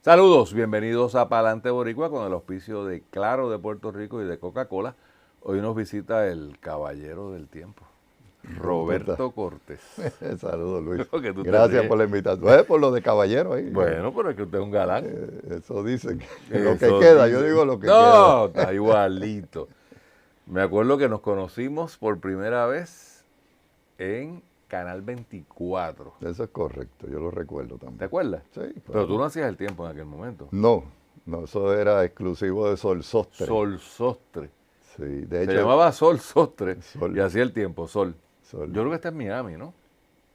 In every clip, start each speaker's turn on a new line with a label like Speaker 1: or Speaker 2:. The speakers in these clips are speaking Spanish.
Speaker 1: Saludos, bienvenidos a Palante Boricua con el auspicio de Claro de Puerto Rico y de Coca-Cola. Hoy nos visita el caballero del tiempo, Roberto Cortés.
Speaker 2: Saludos, Luis.
Speaker 1: Que tú te
Speaker 2: Gracias
Speaker 1: ríes.
Speaker 2: por la invitación. Por lo de caballero ahí.
Speaker 1: Bueno, pero es que usted es un galán.
Speaker 2: Eso dicen. Lo que
Speaker 1: Eso
Speaker 2: queda,
Speaker 1: dice.
Speaker 2: yo digo lo que
Speaker 1: No, está igualito. Me acuerdo que nos conocimos por primera vez en Canal 24.
Speaker 2: queda. Eso es correcto, yo lo recuerdo
Speaker 1: ¿Te
Speaker 2: también.
Speaker 1: acuerdas?
Speaker 2: Sí,
Speaker 1: Pero
Speaker 2: claro.
Speaker 1: tú no hacías el tiempo en aquel momento.
Speaker 2: No, eso era exclusivo de Sol Sostre.
Speaker 1: Sol Sostre.
Speaker 2: Sí, de
Speaker 1: Se
Speaker 2: hecho.
Speaker 1: llamaba Sol Sostre
Speaker 2: Sol.
Speaker 1: y hacía el tiempo, Sol.
Speaker 2: Sol.
Speaker 1: Yo creo que está en Miami, ¿no?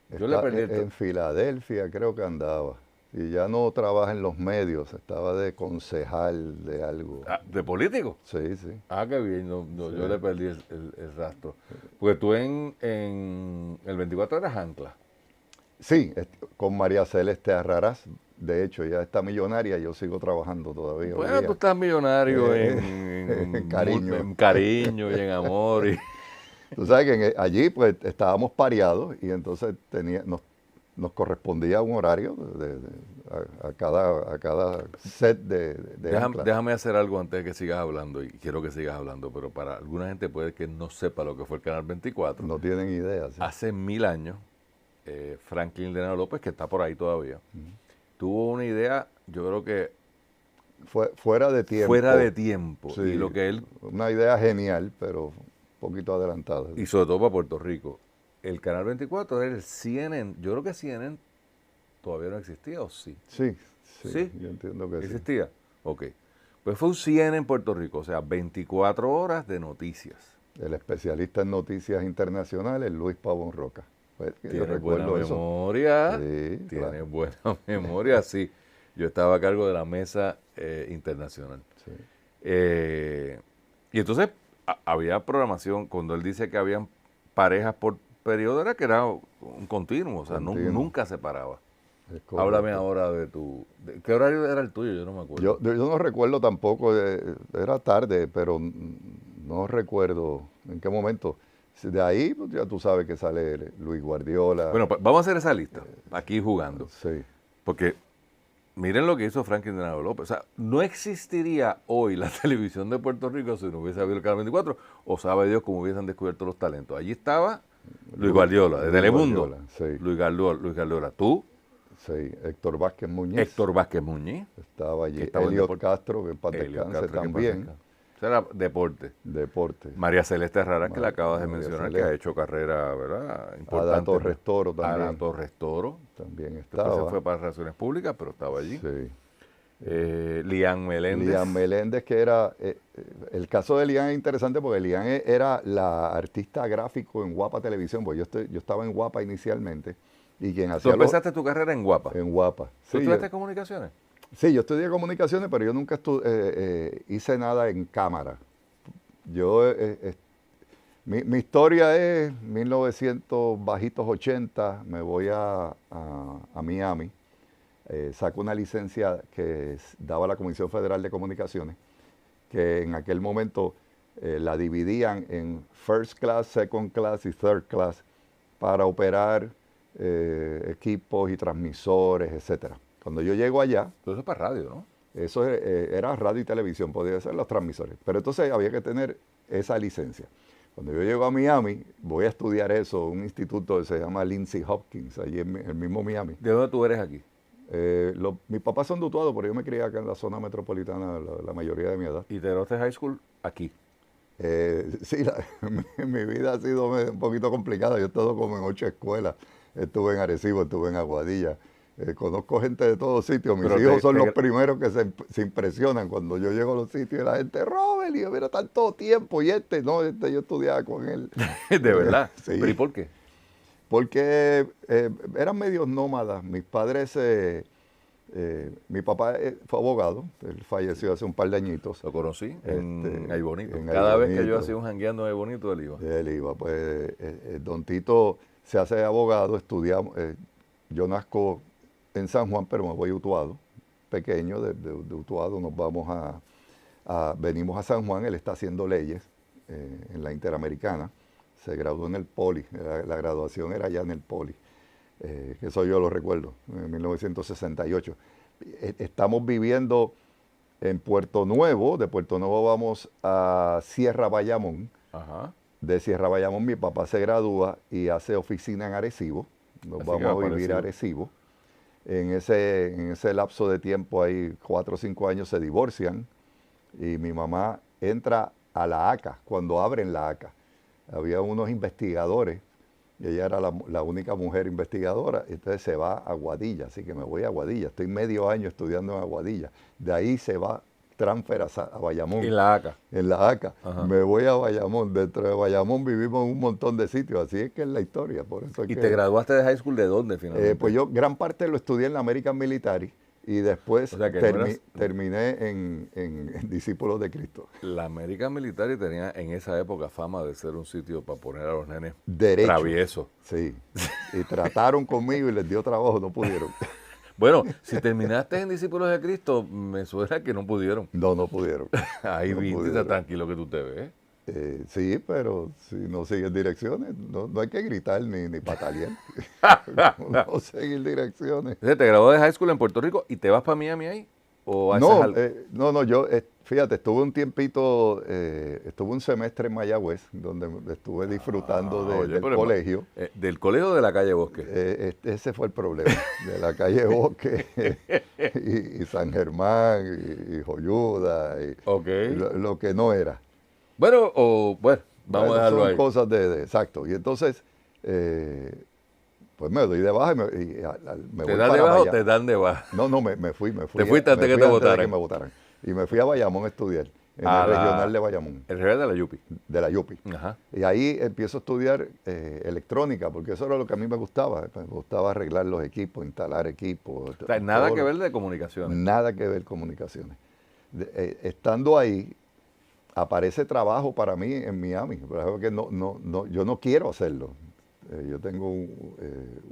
Speaker 1: Yo le
Speaker 2: Está
Speaker 1: perdí el
Speaker 2: en Filadelfia creo que andaba. Y ya no trabaja en los medios, estaba de concejal de algo.
Speaker 1: ¿De político?
Speaker 2: Sí, sí.
Speaker 1: Ah, qué bien,
Speaker 2: Sí.
Speaker 1: yo le perdí el rastro. Porque tú en el 24 eras ancla.
Speaker 2: Sí, con María Celeste Arrarás. De hecho, ya está millonaria, yo sigo trabajando todavía. hoy
Speaker 1: Bueno,
Speaker 2: día.
Speaker 1: tú estás millonario
Speaker 2: En cariño.
Speaker 1: en cariño y en amor.
Speaker 2: Tú sabes que allí pues estábamos pareados y entonces nos correspondía un horario a cada set de ancla.
Speaker 1: Déjame hacer algo antes de que sigas hablando, y quiero que sigas hablando, pero para alguna gente puede que no sepa lo que fue el Canal 24.
Speaker 2: No tienen idea. ¿sí?
Speaker 1: Hace 1000 años, Franklin Delano López, que está por ahí todavía, tuvo una idea, yo creo que
Speaker 2: Fuera de tiempo.
Speaker 1: fuera de tiempo.
Speaker 2: Sí,
Speaker 1: Y lo que él,
Speaker 2: una idea genial, pero un poquito adelantada.
Speaker 1: y sobre todo para Puerto Rico, el Canal 24 era el CNN. Yo creo que CNN todavía no existía, ¿o sí?
Speaker 2: Sí,
Speaker 1: ¿Sí?
Speaker 2: yo entiendo que sí.
Speaker 1: ¿Existía? Ok. Pues fue un CNN en Puerto Rico, o sea, 24 horas de noticias.
Speaker 2: El especialista en noticias internacionales, Luis Pavón Roca. Pues, que yo
Speaker 1: Tienes buena
Speaker 2: recuerdo eso.
Speaker 1: memoria.
Speaker 2: Sí,
Speaker 1: Tienes
Speaker 2: claro.
Speaker 1: buena memoria, sí. Yo estaba a cargo de la mesa internacional.
Speaker 2: Sí.
Speaker 1: Y entonces había programación, cuando él dice que habían parejas por periodo, era que era un continuo, o sea,
Speaker 2: Continuo.
Speaker 1: nunca se paraba.
Speaker 2: Es correcto.
Speaker 1: Háblame ahora ¿qué horario era el tuyo? Yo no me acuerdo.
Speaker 2: Yo no recuerdo tampoco, era tarde, pero no recuerdo en qué momento. De ahí, pues, ya tú sabes que sale Luis Guardiola.
Speaker 1: Bueno, vamos a hacer esa lista, aquí jugando.
Speaker 2: Sí,
Speaker 1: Porque miren lo que hizo Franklin Delano López. O sea, no existiría hoy la televisión de Puerto Rico si no hubiese habido el Canal 24, o sabe Dios cómo hubiesen descubierto los talentos. Allí estaba Luis Guardiola, de
Speaker 2: Luis
Speaker 1: Telemundo.
Speaker 2: Guardiola, sí.
Speaker 1: Luis Guardiola, tú,
Speaker 2: sí. Héctor Vázquez Muñiz
Speaker 1: Héctor Vázquez Muñiz,
Speaker 2: estaba allí.
Speaker 1: que estaba en
Speaker 2: Elliot
Speaker 1: deporte.
Speaker 2: Castro, que en paz
Speaker 1: Elio
Speaker 2: descanse
Speaker 1: Castro, que en paz
Speaker 2: también.
Speaker 1: descanse. Eso era deporte.
Speaker 2: Deporte.
Speaker 1: María Celeste Herrera, que le acabas de
Speaker 2: María
Speaker 1: mencionar,
Speaker 2: Celeste.
Speaker 1: que ha hecho carrera, ¿verdad? Importante.
Speaker 2: Ada Torres Toro también.
Speaker 1: Ada Torres Toro.
Speaker 2: También
Speaker 1: Después
Speaker 2: estaba.
Speaker 1: se fue para Relaciones Públicas, pero estaba allí.
Speaker 2: Sí.
Speaker 1: Lian Meléndez.
Speaker 2: Lian Meléndez, que era, el caso de Lian es interesante porque Lian era la artista gráfico en Guapa Televisión, porque yo estaba en Guapa inicialmente, y quien
Speaker 1: Tú
Speaker 2: hacía
Speaker 1: empezaste tu carrera en Guapa.
Speaker 2: en Guapa.
Speaker 1: ¿Tú
Speaker 2: Sí,
Speaker 1: estudiaste comunicaciones?
Speaker 2: sí, yo estudié comunicaciones, pero yo nunca hice nada en cámara. Yo, mi historia es 1900, bajitos 80, me voy a Miami. Saco una licencia que daba la Comisión Federal de Comunicaciones, que en aquel momento la dividían en First Class, Second Class y Third Class para operar equipos y transmisores, etcétera. Cuando yo llego allá,
Speaker 1: Todo eso es para radio, ¿no?
Speaker 2: eso era radio y televisión, podía ser los transmisores, pero entonces había que tener esa licencia. Cuando yo llego a Miami, voy a estudiar eso, un instituto que se llama Lindsay Hopkins, allí en el mismo Miami.
Speaker 1: ¿De dónde tú eres aquí?
Speaker 2: Mis papás son de Utuado, pero yo me crié acá en la zona metropolitana la mayoría de mi edad.
Speaker 1: ¿Y te graduaste High School? Aquí.
Speaker 2: Sí, mi vida ha sido un poquito complicada. Yo he estado como en 8 escuelas. Estuve en Arecibo, estuve en Aguadilla. Conozco gente de todos sitios. Mis
Speaker 1: Pero
Speaker 2: hijos son los primeros que se impresionan cuando yo llego a los sitios y la gente, Robert, y yo, mira, tanto tiempo. Y yo estudiaba con él.
Speaker 1: ¿De verdad?
Speaker 2: Sí.
Speaker 1: ¿Pero y por qué?
Speaker 2: Porque eran medios nómadas. Mis padres, mi papá fue abogado, él falleció hace un par de añitos.
Speaker 1: Lo conocí en Ay Bonito.
Speaker 2: en
Speaker 1: Cada
Speaker 2: Ay
Speaker 1: vez que yo
Speaker 2: Bonito.
Speaker 1: hacía un jangueando en Ay Bonito, él iba.
Speaker 2: Él iba, pues don Tito se hace abogado, estudiamos, yo nazco en San Juan, pero me voy a Utuado, pequeño, de Utuado nos vamos venimos a San Juan, él está haciendo leyes en la Interamericana. Se graduó en el Poli, la graduación era ya en el Poli, que eso yo lo recuerdo, en 1968. estamos viviendo en Puerto Nuevo. De Puerto Nuevo vamos a Sierra Bayamón.
Speaker 1: Ajá.
Speaker 2: De Sierra Bayamón mi papá se gradúa y hace oficina en Arecibo. Nos
Speaker 1: Así
Speaker 2: vamos
Speaker 1: que va
Speaker 2: a
Speaker 1: para
Speaker 2: vivir a Arecibo. En ese lapso de tiempo, ahí 4 o 5 años, se divorcian y mi mamá entra a la ACA, cuando abren la ACA. Había unos investigadores y ella era la única mujer investigadora, entonces se va a Aguadilla, así que me voy a Aguadilla. Estoy medio año estudiando en Aguadilla. De ahí se va transfer a Bayamón.
Speaker 1: En la ACA.
Speaker 2: En la ACA.
Speaker 1: Ajá.
Speaker 2: Me voy a Bayamón. Dentro de Bayamón vivimos en un montón de sitios, así es que es la historia. Por eso es
Speaker 1: ¿Y
Speaker 2: que,
Speaker 1: te graduaste de high school de dónde finalmente?
Speaker 2: pues yo gran parte lo estudié en la American Military y después
Speaker 1: O sea que
Speaker 2: terminé en Discípulos de Cristo.
Speaker 1: La American Military tenía en esa época fama de ser un sitio para poner a los nenes
Speaker 2: Derecho.
Speaker 1: traviesos.
Speaker 2: Sí. Y trataron conmigo y les dio trabajo, no pudieron.
Speaker 1: Bueno, si terminaste en Discípulos de Cristo, me suena que no pudieron.
Speaker 2: No pudieron.
Speaker 1: Ahí
Speaker 2: No
Speaker 1: viste,
Speaker 2: pudieron.
Speaker 1: está tranquilo que tú te ves.
Speaker 2: Sí, pero si no sigues direcciones, no hay que gritar ni patalear. No seguir direcciones.
Speaker 1: Entonces, ¿te graduaste de high school en Puerto Rico y te vas para Miami ahí? ¿O haces algo?
Speaker 2: No, yo, fíjate, estuve un tiempito, estuve un semestre en Mayagüez, donde estuve disfrutando
Speaker 1: Oye,
Speaker 2: del
Speaker 1: pero
Speaker 2: colegio.
Speaker 1: ¿Del colegio o de la calle Bosque?
Speaker 2: Ese fue el problema, de la calle Bosque y San Germán y Joyuda, y
Speaker 1: Ok.
Speaker 2: lo que no era.
Speaker 1: Bueno, vamos a dejarlo
Speaker 2: son
Speaker 1: ahí.
Speaker 2: cosas exacto. Y entonces, pues me doy de baja y me
Speaker 1: ¿Te
Speaker 2: voy
Speaker 1: dan
Speaker 2: para
Speaker 1: de baja o
Speaker 2: Bayamón.
Speaker 1: te dan de baja?
Speaker 2: No, me fui.
Speaker 1: ¿Te fuiste antes que te votaran?
Speaker 2: De que me votaran. Y me fui a Bayamón a estudiar, en
Speaker 1: A
Speaker 2: el
Speaker 1: la-
Speaker 2: regional de Bayamón,
Speaker 1: El real de la Yupi.
Speaker 2: de la Yupi.
Speaker 1: Ajá.
Speaker 2: Y ahí empiezo a estudiar electrónica, porque eso era lo que a mí me gustaba. Me gustaba arreglar los equipos, instalar equipos.
Speaker 1: O sea, nada
Speaker 2: todo
Speaker 1: que
Speaker 2: lo-
Speaker 1: ver de comunicaciones.
Speaker 2: Nada que ver comunicaciones. Estando ahí, aparece trabajo para mí en Miami, pero es que yo no quiero hacerlo. Yo tengo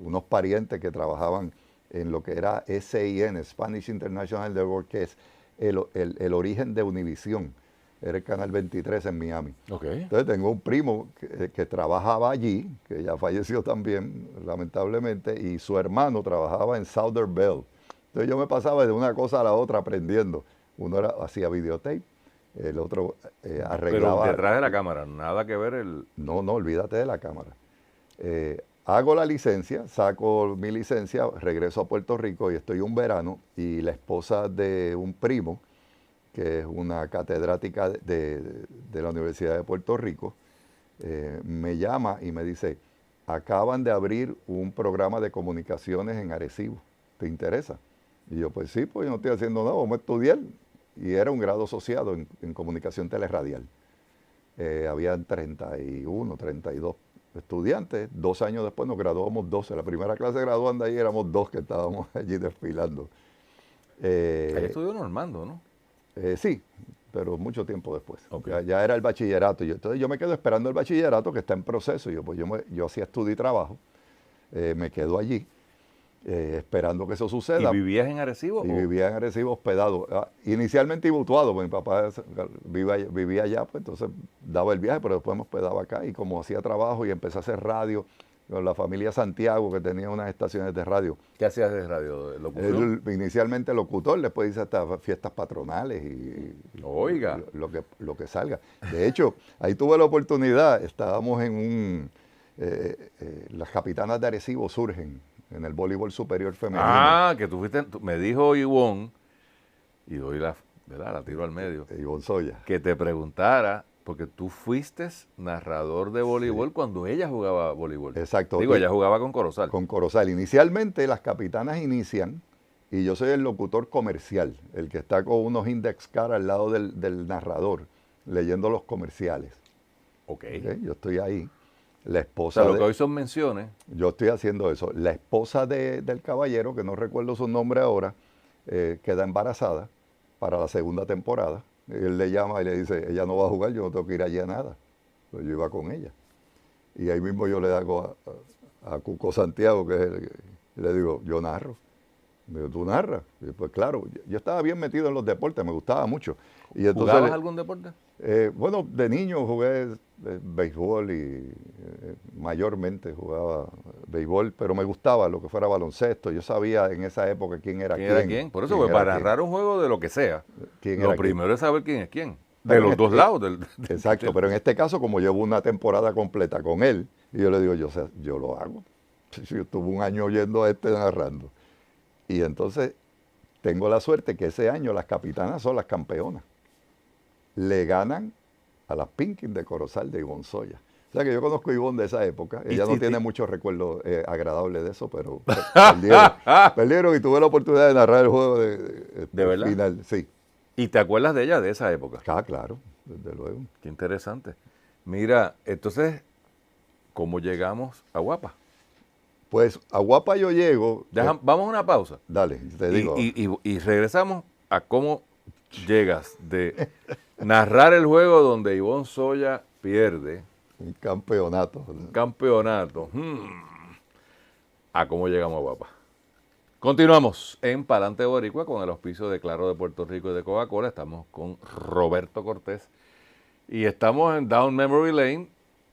Speaker 2: unos parientes que trabajaban en lo que era SIN, Spanish International Network, que es el origen de Univisión. Era el canal 23 en Miami.
Speaker 1: Ok.
Speaker 2: Entonces tengo un primo que trabajaba allí, que ya falleció también, lamentablemente, y su hermano trabajaba en Southern Bell. Entonces yo me pasaba de una cosa a la otra aprendiendo. Uno hacía videotape, el otro arreglaba.
Speaker 1: Pero detrás de la cámara, nada que ver el...
Speaker 2: No, olvídate de la cámara. Hago la licencia, saco mi licencia, regreso a Puerto Rico y estoy un verano y la esposa de un primo, que es una catedrática de la Universidad de Puerto Rico, me llama y me dice, acaban de abrir un programa de comunicaciones en Arecibo, ¿te interesa? Y yo, pues sí, pues yo no estoy haciendo nada, vamos a estudiar. Y era un grado asociado en comunicación teleradial. Habían 31, 32 estudiantes. 2 años después nos graduamos 12. La primera clase graduanda ahí éramos 2 que estábamos allí desfilando.
Speaker 1: Ahí estudió Normando, ¿no?
Speaker 2: Sí, pero mucho tiempo después.
Speaker 1: Ok.
Speaker 2: Ya era el bachillerato. Entonces yo me quedo esperando el bachillerato que está en proceso. Yo hacía estudio y trabajo. Me quedo allí esperando que eso suceda.
Speaker 1: ¿Y vivías en Arecibo?
Speaker 2: Y
Speaker 1: o-
Speaker 2: vivía en Arecibo hospedado. Inicialmente en Utuado, porque mi papá vivía allá, pues entonces daba el viaje, pero después me hospedaba acá. Y como hacía trabajo y empecé a hacer radio con la familia Santiago, que tenía unas estaciones de radio.
Speaker 1: ¿Qué hacías de radio? ¿De locución?
Speaker 2: Inicialmente locutor, después hice hasta fiestas patronales y
Speaker 1: Oiga.
Speaker 2: lo que salga. De hecho, ahí tuve la oportunidad, estábamos en las capitanas de Arecibo surgen en el voleibol superior femenino.
Speaker 1: Ah, que tú fuiste... me dijo Ivonne, y doy ¿verdad? La tiro al medio,
Speaker 2: Ivonne Soya.
Speaker 1: que te preguntara, porque tú fuiste narrador de voleibol cuando ella jugaba voleibol.
Speaker 2: Exacto.
Speaker 1: Digo, ella jugaba con Corozal.
Speaker 2: Con Corozal. Inicialmente las capitanas inician y yo soy el locutor comercial, el que está con unos index cards al lado del narrador, leyendo los comerciales.
Speaker 1: Ok.
Speaker 2: ¿Ok? Yo estoy ahí. La
Speaker 1: O
Speaker 2: esposa
Speaker 1: sea, lo que hoy son menciones.
Speaker 2: yo estoy haciendo eso. La esposa del caballero, que no recuerdo su nombre ahora, queda embarazada para la segunda temporada. Él le llama y le dice, ella no va a jugar, yo no tengo que ir allí a nada. Pues yo iba con ella. Y ahí mismo yo le hago a Cuco Santiago, que es le digo, yo narro. Me digo, ¿tú narras? Y pues claro, yo estaba bien metido en los deportes, me gustaba mucho. Y entonces,
Speaker 1: ¿Jugabas algún deporte?
Speaker 2: bueno, de niño jugué béisbol y mayormente jugaba béisbol, pero me gustaba lo que fuera baloncesto. Yo sabía en esa época quién era
Speaker 1: ¿Quién era quién? Por eso, pues, para narrar un juego de lo que sea, lo primero es saber quién es quién. De los dos lados.
Speaker 2: Exacto, pero en este caso, como llevo una temporada completa con él, y yo le digo, yo lo hago. Yo estuve un año oyendo a narrando. Y entonces tengo la suerte que ese año las Capitanas son las campeonas. Le ganan a las Pinkins de Corozal de Ivonne Soya. O sea que yo conozco a Ivonne de esa época. Ella no tiene muchos recuerdos agradables de eso, pero perdieron y tuve la oportunidad de narrar el juego
Speaker 1: ¿De verdad?
Speaker 2: Final. Sí.
Speaker 1: ¿Y te acuerdas de ella de esa época?
Speaker 2: Ah, claro, desde luego.
Speaker 1: Qué interesante. Mira, entonces, ¿cómo llegamos a Guapa?
Speaker 2: Pues a Guapa yo llego...
Speaker 1: Vamos a una pausa.
Speaker 2: Dale, te digo.
Speaker 1: Y regresamos a cómo llegas de narrar el juego donde Ivonne Soya pierde.
Speaker 2: Un campeonato.
Speaker 1: Un campeonato. A cómo llegamos a Guapa. Continuamos en Palante Boricua con el auspicio de Claro de Puerto Rico y de Coca-Cola. Estamos con Roberto Cortés y estamos en Down Memory Lane.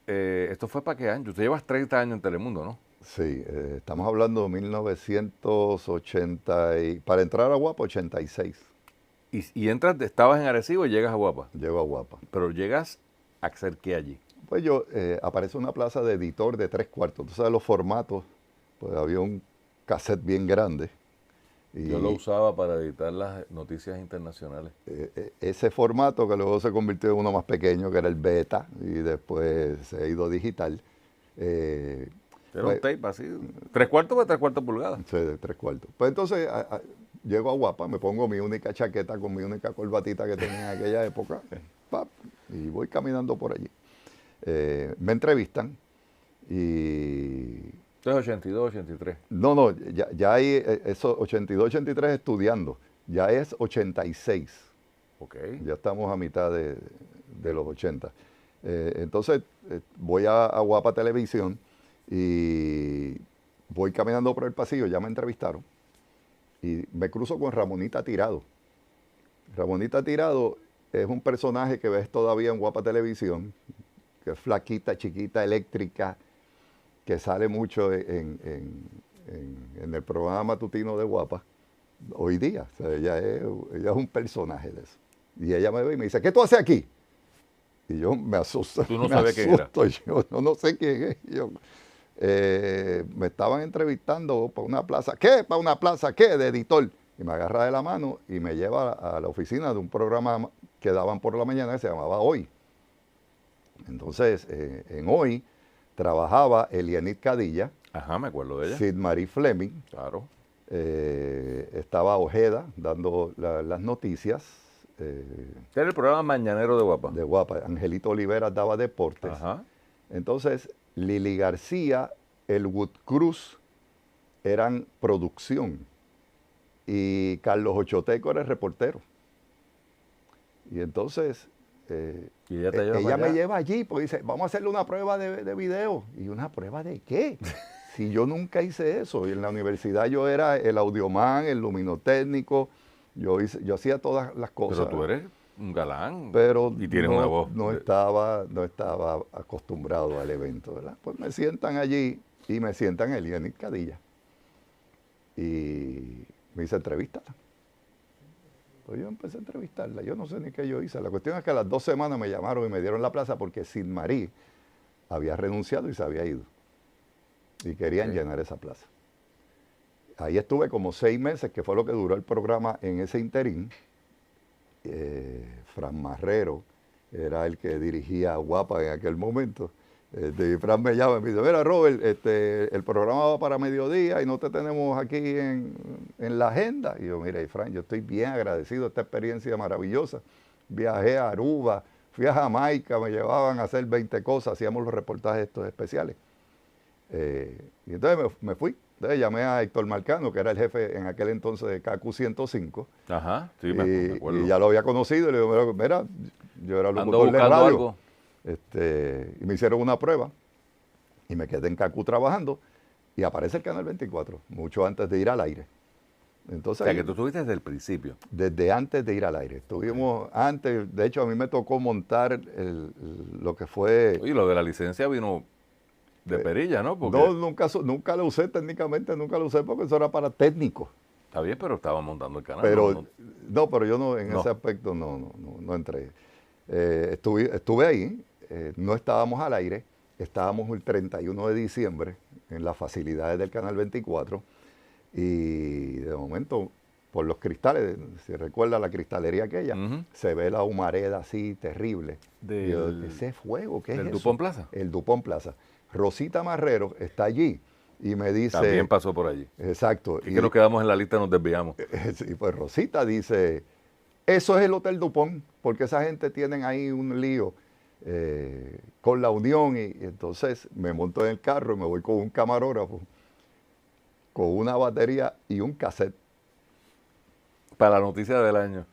Speaker 1: ¿Esto fue para qué año? Tú llevas 30 años en Telemundo, ¿no?
Speaker 2: Sí, estamos hablando de 1980, para entrar a Guapa, 86.
Speaker 1: Y entras, estabas en Arecibo y llegas a Guapa.
Speaker 2: Llego a Guapa.
Speaker 1: Pero llegas a hacer qué allí.
Speaker 2: Pues aparece una plaza de editor de 3/4. Tú sabes los formatos, pues había un cassette bien grande. Y
Speaker 1: yo lo usaba para editar las noticias internacionales.
Speaker 2: Ese formato que luego se convirtió en uno más pequeño, que era el beta, y después se ha ido digital.
Speaker 1: Era un tape así, 3/4 por 3/4 pulgadas.
Speaker 2: Sí, de 3/4. Pues entonces llego a Guapa, me pongo mi única chaqueta con mi única corbatita que tenía en aquella época, y voy caminando por allí. Me entrevistan y...
Speaker 1: Entonces 82, 83.
Speaker 2: No, ya hay eso, 82, 83 estudiando, ya es 86.
Speaker 1: Ok.
Speaker 2: Ya estamos a mitad de los 80. Entonces voy a Guapa Televisión y voy caminando por el pasillo, ya me entrevistaron, y me cruzo con Ramonita Tirado. Ramonita Tirado es un personaje que ves todavía en Guapa Televisión, que es flaquita, chiquita, eléctrica, que sale mucho en el programa matutino de Guapa hoy día. O sea, ella es un personaje de eso. Y ella me ve y me dice, ¿qué tú haces aquí? Y yo me asusto.
Speaker 1: ¿Tú no sabes quién era?
Speaker 2: Yo no sé quién es. Me estaban entrevistando para una plaza. ¿Qué? ¿Para una plaza qué? De editor. Y me agarra de la mano y me lleva a la oficina de un programa que daban por la mañana que se llamaba Hoy. Entonces, en Hoy trabajaba Elianit Cadilla.
Speaker 1: Ajá, me acuerdo de ella.
Speaker 2: Sid Marie Fleming.
Speaker 1: Claro.
Speaker 2: Estaba Ojeda dando las noticias.
Speaker 1: Era el programa mañanero de Guapa.
Speaker 2: De Guapa. Angelito Olivera daba deportes.
Speaker 1: Ajá.
Speaker 2: Entonces, Lili García, Elwood Cruz eran producción. Y Carlos Ochoteco era el reportero. Y entonces,
Speaker 1: ¿Y ella
Speaker 2: ella me lleva allí, pues dice, vamos a hacerle una prueba de video. ¿Y una prueba de qué? Si yo nunca hice eso. Y en la universidad yo era el audioman, el luminotécnico, yo hacía todas las cosas.
Speaker 1: Pero tú eres un galán.
Speaker 2: Pero
Speaker 1: y tienes una voz.
Speaker 2: No estaba acostumbrado al evento, ¿verdad? Pues me sientan allí y me sientan Elianit Cadilla. Y me dice, entrevístala. Pues yo empecé a entrevistarla. Yo no sé ni qué yo hice. La cuestión es que a las 2 semanas me llamaron y me dieron la plaza porque Sid Marie había renunciado y se había ido. Y querían llenar esa plaza. Ahí estuve como 6 meses, que fue lo que duró el programa en ese interín. Fran Marrero era el que dirigía Guapa en aquel momento. Fran me llama y me dice, mira Robert, el programa va para mediodía y no te tenemos aquí en la agenda. Y yo, mira, Fran, yo estoy bien agradecido de esta experiencia maravillosa. Viajé a Aruba, fui a Jamaica, me llevaban a hacer 20 cosas, hacíamos los reportajes estos especiales. Y entonces me fui. Entonces llamé a Héctor Marcano, que era el jefe en aquel entonces de KQ 105.
Speaker 1: Ajá, sí, me acuerdo.
Speaker 2: Y ya lo había conocido y le digo, mira, yo era locutor de radio.
Speaker 1: Algo.
Speaker 2: Y me hicieron una prueba y me quedé en KQ trabajando y aparece el Canal 24, mucho antes de ir al aire. Entonces,
Speaker 1: o sea, que tú estuviste desde el principio.
Speaker 2: Desde antes de ir al aire. Estuvimos antes, de hecho a mí me tocó montar lo que fue...
Speaker 1: Y lo de la licencia vino de perilla, ¿no? Porque
Speaker 2: No, nunca lo usé técnicamente, nunca lo usé porque eso era para técnicos.
Speaker 1: está bien, pero estaba montando el canal.
Speaker 2: Pero pero yo no, en ese aspecto no entré. Estuve ahí, no estábamos al aire, estábamos el 31 de diciembre en las facilidades del Canal 24 y de momento, por los cristales, si recuerda la cristalería aquella, se ve la humareda así terrible. Ese fuego, ¿qué es eso?
Speaker 1: ¿Del Dupont Plaza?
Speaker 2: El Dupont Plaza. Rosita Marrero está allí y me dice...
Speaker 1: También pasó por allí.
Speaker 2: Exacto.
Speaker 1: Y que nos quedamos en la lista y nos desviamos.
Speaker 2: Y pues Rosita dice, eso es el Hotel Dupont, porque esa gente tienen ahí un lío con la Unión y entonces me monto en el carro y me voy con un camarógrafo, con una batería y un cassette.
Speaker 1: Para la noticia del año.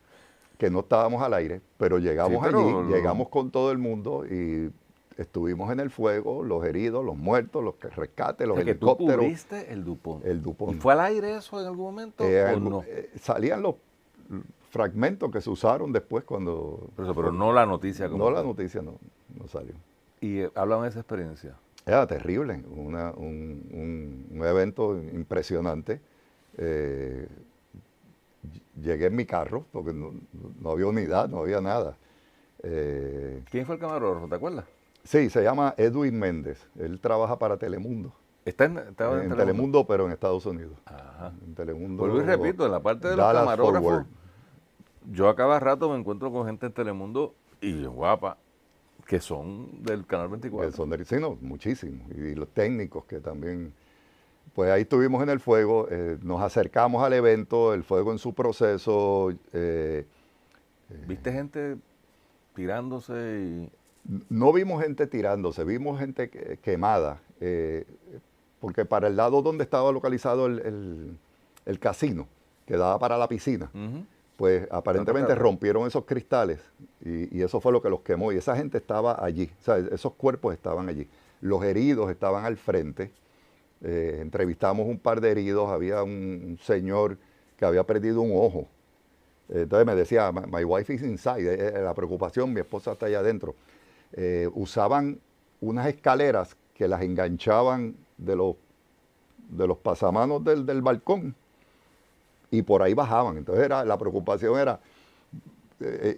Speaker 2: Que no estábamos al aire, pero llegamos
Speaker 1: Sí, pero
Speaker 2: allí, llegamos con todo el mundo y estuvimos en el fuego, los heridos, los muertos, los rescates, los helicópteros.
Speaker 1: ¿Que tú cubriste el Dupont?
Speaker 2: El Dupont.
Speaker 1: ¿Y fue al aire eso en algún momento o no?
Speaker 2: Salían los fragmentos que se usaron después cuando...
Speaker 1: Pero no la noticia.
Speaker 2: No, la noticia no salió.
Speaker 1: ¿Y hablan de esa experiencia?
Speaker 2: Era terrible, un evento impresionante. Llegué en mi carro, porque no había unidad, no había nada.
Speaker 1: ¿Quién fue el camarógrafo, te acuerdas?
Speaker 2: Sí, se llama Edwin Méndez. Él trabaja para Telemundo.
Speaker 1: Estaba
Speaker 2: en Telemundo, pero en Estados Unidos.
Speaker 1: Ajá.
Speaker 2: En Telemundo.
Speaker 1: Vuelvo y repito, en la parte de los
Speaker 2: Dallas
Speaker 1: camarógrafos,
Speaker 2: Forward.
Speaker 1: yo a cada rato me encuentro con gente en Telemundo y guapa, que son del Canal 24.
Speaker 2: Sí, no, muchísimos. Y los técnicos que también... Pues ahí estuvimos en el fuego, nos acercamos al evento, el fuego en su proceso.
Speaker 1: ¿Viste gente tirándose y...?
Speaker 2: No vimos gente tirándose, vimos gente quemada, porque para el lado donde estaba localizado el casino, que daba para la piscina, pues aparentemente rompieron esos cristales y eso fue lo que los quemó y esa gente estaba allí, o sea, esos cuerpos estaban allí. Los heridos estaban al frente. Entrevistamos un par de heridos, había un señor que había perdido un ojo. Entonces me decía, my wife is inside, la preocupación, mi esposa está allá adentro. Usaban unas escaleras que las enganchaban de los pasamanos del balcón y por ahí bajaban. Entonces la preocupación era,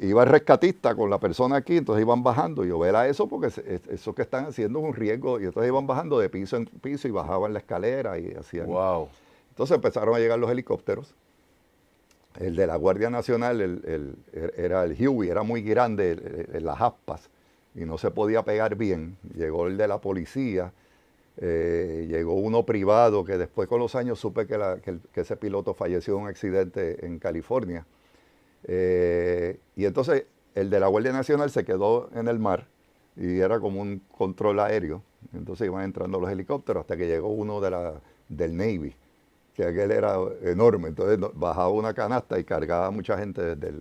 Speaker 2: iba el rescatista con la persona aquí, entonces iban bajando. Y yo veía eso porque eso que están haciendo es un riesgo. Y entonces iban bajando de piso en piso y bajaban la escalera y hacían.
Speaker 1: Wow.
Speaker 2: Entonces empezaron a llegar los helicópteros. El de la Guardia Nacional era el Huey, era muy grande las aspas y no se podía pegar bien. Llegó el de la policía, llegó uno privado que después con los años supe que ese piloto falleció en un accidente en California. Y entonces el de la Guardia Nacional se quedó en el mar y era como un control aéreo. Entonces iban entrando los helicópteros hasta que llegó uno del Navy, que aquel era enorme. Entonces bajaba una canasta y cargaba a mucha gente desde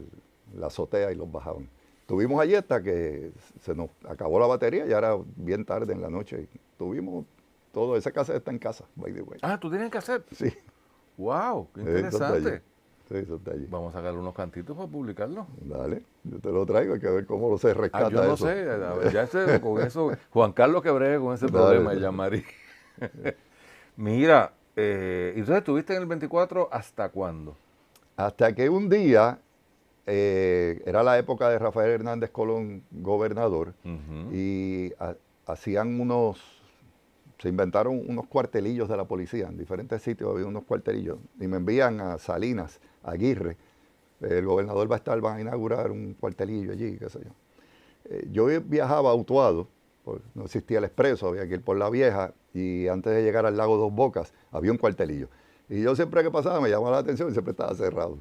Speaker 2: la azotea y los bajaban. Estuvimos allí hasta que se nos acabó la batería, ya era bien tarde en la noche. Y tuvimos todo, esa cassette está en casa, by the way.
Speaker 1: Ah, ¿tú tienes cassette?
Speaker 2: Sí.
Speaker 1: Wow, qué interesante.
Speaker 2: Sí, eso está allí.
Speaker 1: Vamos a sacarle unos cantitos para publicarlo.
Speaker 2: Dale, yo te lo traigo, hay que ver cómo se rescata
Speaker 1: yo no
Speaker 2: eso.
Speaker 1: sé, a ver, ya con eso, Juan Carlos que bregue con ese problema, Jean-Marie. Mira, entonces estuviste en el 24 ¿hasta cuándo?
Speaker 2: Hasta que un día, era la época de Rafael Hernández Colón, gobernador, y se inventaron unos cuartelillos de la policía, en diferentes sitios había unos cuartelillos, y me envían a Salinas, a Aguirre, el gobernador van a inaugurar un cuartelillo allí, qué sé yo. Yo viajaba a Utuado, pues no existía el expreso, había que ir por la vieja, y antes de llegar al lago Dos Bocas, había un cuartelillo. Y yo siempre que pasaba me llamaba la atención y siempre estaba cerrado.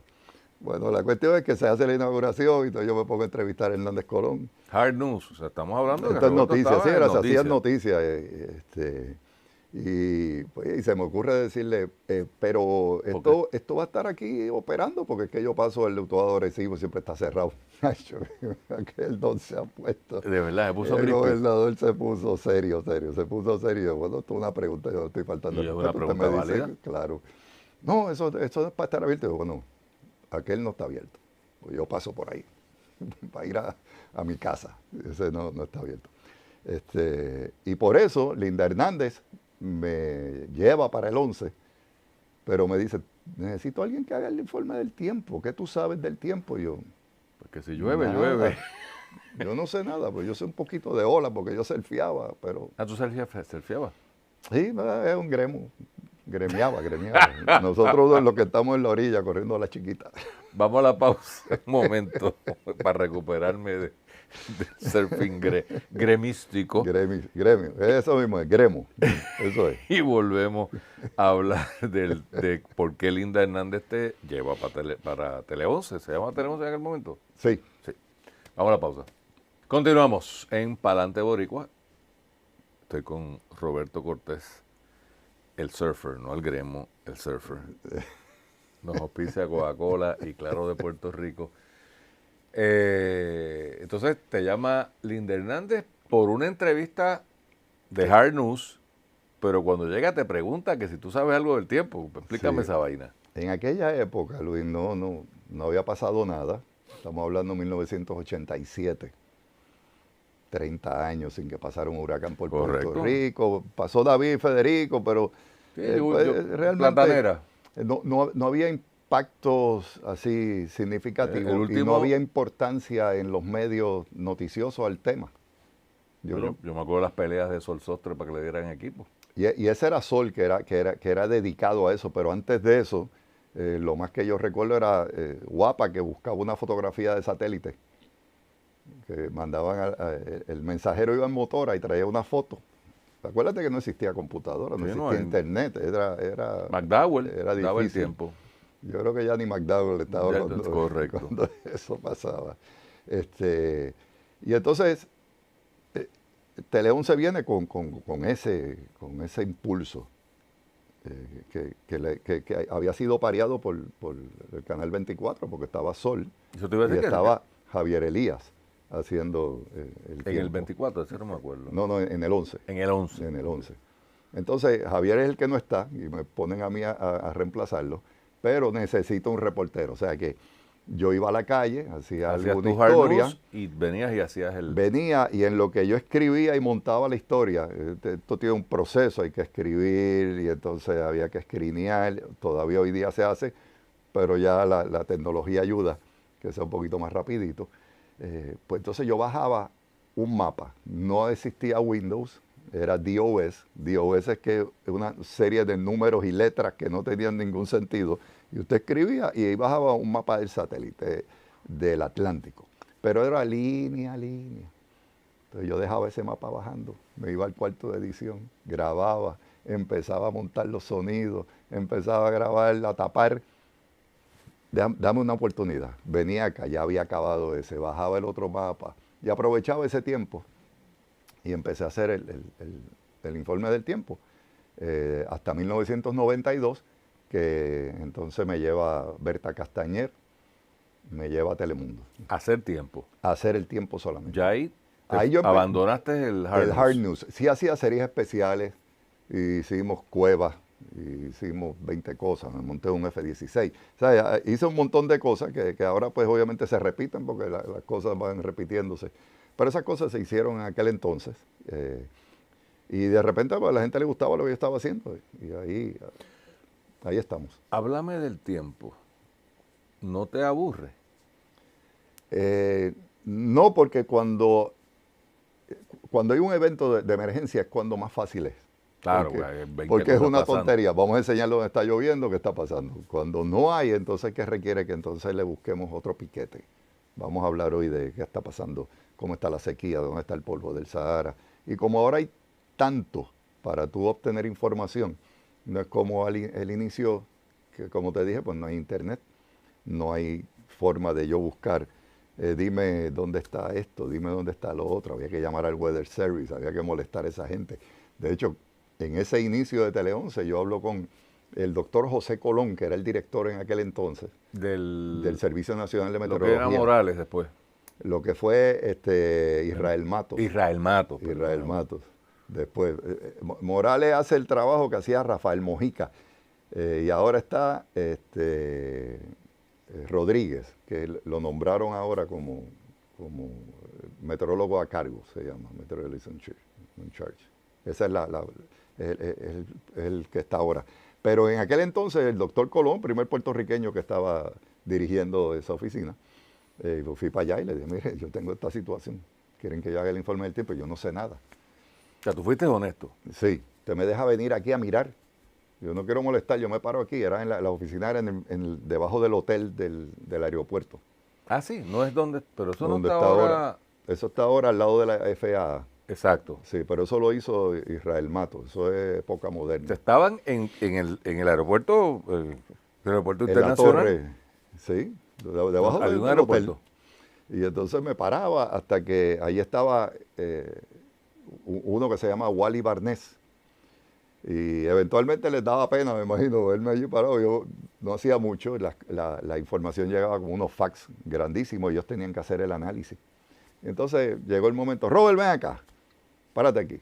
Speaker 2: Bueno, la cuestión es que se hace la inauguración y entonces yo me pongo a entrevistar a Hernández Colón.
Speaker 1: Hard news, o sea, estamos hablando de
Speaker 2: Esto es noticias, sí, se hacían noticias. Y se me ocurre decirle, pero esto va a estar aquí operando porque es que yo paso el autuado Recibo, siempre está cerrado. Aquel don se ha puesto.
Speaker 1: De verdad, se puso
Speaker 2: El gobernador se puso serio. Bueno, esto es una pregunta, yo no estoy faltando.
Speaker 1: ¿Y es una pregunta válida?
Speaker 2: Claro. No, eso es para estar abierto. Bueno, aquel no está abierto. Pues yo paso por ahí para ir a mi casa. Ese no está abierto. Y por eso Linda Hernández me lleva para el 11, pero me dice, necesito a alguien que haga el informe del tiempo. ¿Qué tú sabes del tiempo? Y yo,
Speaker 1: Porque si llueve,
Speaker 2: nada.
Speaker 1: llueve.
Speaker 2: Yo no sé nada, pues yo sé un poquito de ola porque yo surfeaba, pero
Speaker 1: Ah, ¿tú surfeabas?
Speaker 2: sí, es un gremo. Gremiaba. Nosotros dos los que estamos en la orilla corriendo a la chiquita.
Speaker 1: Vamos a la pausa un momento para recuperarme del surfing gremístico.
Speaker 2: Gremio, eso mismo es, gremo, eso es.
Speaker 1: Y volvemos a hablar de por qué Linda Hernández te lleva para Tele 11. ¿Se llama Tele 11 en aquel momento?
Speaker 2: Sí.
Speaker 1: Sí. Vamos a la pausa. Continuamos en Palante Boricua. Estoy con Roberto Cortés, el surfer, no el gremo, el surfer. Nos auspicia Coca-Cola y Claro de Puerto Rico. Entonces te llama Linda Hernández por una entrevista de Hard News, pero cuando llega te pregunta que si tú sabes algo del tiempo. Explícame esa vaina.
Speaker 2: En aquella época, Luis, no había pasado nada. Estamos hablando de 1987. 30 años sin que pasara un huracán por
Speaker 1: Correcto.
Speaker 2: Puerto Rico. Pasó David y Federico, pero
Speaker 1: Sí,
Speaker 2: realmente
Speaker 1: platanera.
Speaker 2: no había impactos así significativos
Speaker 1: El último-
Speaker 2: y no había importancia en los medios noticiosos al tema.
Speaker 1: Yo me acuerdo de las peleas de Sol Sostre para que le dieran equipo.
Speaker 2: Y ese era Sol, que era dedicado a eso, pero antes de eso, lo más que yo recuerdo era Guapa, que buscaba una fotografía de satélite, que mandaban, el mensajero iba en motora y traía una foto. Acuérdate que no existía computadora, no
Speaker 1: Sí,
Speaker 2: existía
Speaker 1: no,
Speaker 2: internet, era
Speaker 1: McDowell
Speaker 2: era
Speaker 1: daba el
Speaker 2: difícil.
Speaker 1: tiempo.
Speaker 2: Yo creo que ya ni McDowell estaba
Speaker 1: Ya,
Speaker 2: cuando,
Speaker 1: correcto.
Speaker 2: cuando eso pasaba. Y entonces, Tele 11 viene con ese impulso que había sido pareado por el Canal 24, porque estaba Sol
Speaker 1: Eso te iba a
Speaker 2: y
Speaker 1: decir que
Speaker 2: estaba Javier Elías haciendo el
Speaker 1: en
Speaker 2: tiempo.
Speaker 1: el 24, ese no me acuerdo.
Speaker 2: No, en el 11.
Speaker 1: En el 11.
Speaker 2: En el 11. Entonces, Javier es el que no está y me ponen a mí a reemplazarlo, pero necesito un reportero. O sea que yo iba a la calle, hacía
Speaker 1: Hacías
Speaker 2: alguna
Speaker 1: tu hard
Speaker 2: historia,
Speaker 1: news y venías y hacías el...
Speaker 2: venía y en lo que yo escribía y montaba la historia, esto tiene un proceso, hay que escribir y entonces había que escrinear, todavía hoy día se hace, pero ya la tecnología ayuda que sea un poquito más rapidito. Pues entonces yo bajaba un mapa, no existía Windows, era DOS. DOS es que es una serie de números y letras que no tenían ningún sentido. Y usted escribía y ahí bajaba un mapa del satélite del Atlántico. Pero era línea. Entonces yo dejaba ese mapa bajando, me iba al cuarto de edición, grababa, empezaba a montar los sonidos, empezaba a grabar, a tapar. Dame una oportunidad. Venía acá, ya había acabado ese, bajaba el otro mapa y aprovechaba ese tiempo y empecé a hacer el informe del tiempo hasta 1992, que entonces me lleva Berta Castañer, me lleva a Telemundo.
Speaker 1: Hacer tiempo.
Speaker 2: A hacer el tiempo solamente.
Speaker 1: Ya ahí,
Speaker 2: Ahí yo
Speaker 1: abandonaste el hard news.
Speaker 2: hard news. Sí hacía series especiales, hicimos cuevas, hicimos 20 cosas, me monté un F-16. O sea, hice un montón de cosas que ahora pues obviamente se repiten porque las cosas van repitiéndose. Pero esas cosas se hicieron en aquel entonces. Y de repente pues, a la gente le gustaba lo que yo estaba haciendo. Y ahí estamos.
Speaker 1: Háblame del tiempo. ¿No te aburre?
Speaker 2: No, porque cuando hay un evento de emergencia es cuando más fácil es.
Speaker 1: Claro,
Speaker 2: porque,
Speaker 1: hay 20
Speaker 2: porque es
Speaker 1: cosas
Speaker 2: una
Speaker 1: pasando.
Speaker 2: tontería. Vamos a enseñarle dónde está lloviendo, qué está pasando. Cuando no hay, entonces que requiere que entonces le busquemos otro piquete. Vamos a hablar hoy de qué está pasando, cómo está la sequía, dónde está el polvo del Sahara. Y como ahora hay tanto para tú obtener información, no es como el inicio, que como te dije, pues no hay internet, no hay forma de yo buscar, dime dónde está esto, dime dónde está lo otro. Había que llamar al Weather Service, había que molestar a esa gente. De hecho, en ese inicio de Tele 11 yo hablo con el doctor José Colón, que era el director en aquel entonces del Servicio Nacional de
Speaker 1: Lo que
Speaker 2: Meteorología.
Speaker 1: era Morales después.
Speaker 2: Lo que fue Israel Matos.
Speaker 1: Israel Matos.
Speaker 2: Israel Matos. Después, Morales hace el trabajo que hacía Rafael Mojica. Y ahora está Rodríguez, que lo nombraron ahora como meteorólogo a cargo, se llama, meteorologist in charge. Ese es el que está ahora. Pero en aquel entonces el doctor Colón, primer puertorriqueño que estaba dirigiendo esa oficina, yo fui para allá y le dije, mire, yo tengo esta situación, quieren que yo haga el informe del tiempo, yo no sé nada.
Speaker 1: O sea, tú fuiste honesto.
Speaker 2: Sí, usted me deja venir aquí a mirar. Yo no quiero molestar, yo me paro aquí, era en la oficina, era debajo del hotel del aeropuerto.
Speaker 1: Ah, sí, no es donde, pero eso no
Speaker 2: Donde
Speaker 1: está
Speaker 2: está
Speaker 1: ahora.
Speaker 2: Eso está ahora al lado de la FAA.
Speaker 1: Exacto.
Speaker 2: Sí, pero eso lo hizo Israel Mato, eso es época moderna.
Speaker 1: Estaban en el aeropuerto, el aeropuerto
Speaker 2: En la
Speaker 1: internacional.
Speaker 2: torre, sí, debajo
Speaker 1: Había un
Speaker 2: del
Speaker 1: aeropuerto.
Speaker 2: hotel. Y entonces me paraba hasta que ahí estaba uno que se llama Wally Barnés. Y eventualmente les daba pena, me imagino, verme allí parado. Yo no hacía mucho, la información llegaba como unos fax grandísimos, ellos tenían que hacer el análisis. Entonces llegó el momento, Robert, ven acá, párate aquí.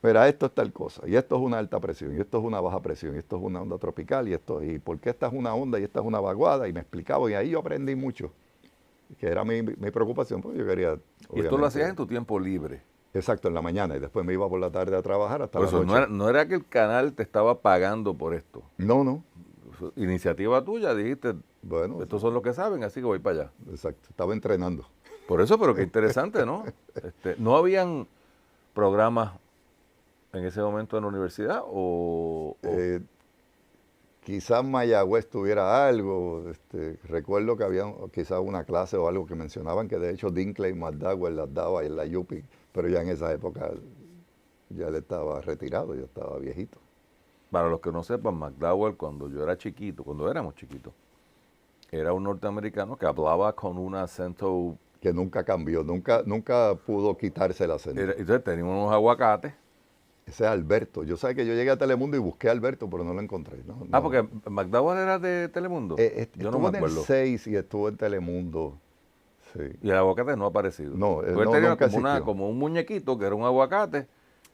Speaker 2: Mira, esto es tal cosa, y esto es una alta presión, y esto es una baja presión, y esto es una onda tropical, y por qué esta es una onda y esta es una vaguada, y me explicaba, y ahí yo aprendí mucho, que era mi preocupación, porque yo quería...
Speaker 1: Y esto lo hacías en tu tiempo libre.
Speaker 2: Exacto, en la mañana, y después me iba por la tarde a trabajar hasta
Speaker 1: Por
Speaker 2: la
Speaker 1: eso
Speaker 2: noche.
Speaker 1: no era que el canal te estaba pagando por esto.
Speaker 2: No.
Speaker 1: Iniciativa tuya, dijiste,
Speaker 2: Bueno,
Speaker 1: estos son los que saben, así que voy para allá.
Speaker 2: exacto, estaba entrenando.
Speaker 1: Por eso, pero qué interesante, ¿no? ¿No habían programas en ese momento en la universidad o
Speaker 2: Quizás Mayagüez tuviera algo, recuerdo que había quizás una clase o algo que mencionaban que de hecho Dinkley McDowell las daba en la UPI, pero ya en esa época ya él estaba retirado, ya estaba viejito.
Speaker 1: Para los que no sepan, McDowell, cuando yo era chiquito, cuando éramos chiquitos, era un norteamericano que hablaba con un acento.
Speaker 2: Que nunca cambió, nunca pudo quitarse el acento.
Speaker 1: Entonces teníamos unos aguacates.
Speaker 2: Ese es Alberto. Yo sé que yo llegué a Telemundo y busqué a Alberto, pero no lo encontré. No.
Speaker 1: Porque McDowell era de Telemundo. Yo no me
Speaker 2: Estuvo en el
Speaker 1: acuerdo.
Speaker 2: 6 y estuvo en Telemundo. Sí.
Speaker 1: Y el aguacate no ha aparecido.
Speaker 2: No,
Speaker 1: Porque él
Speaker 2: no,
Speaker 1: tenía
Speaker 2: nunca existió.
Speaker 1: como un muñequito que era un aguacate.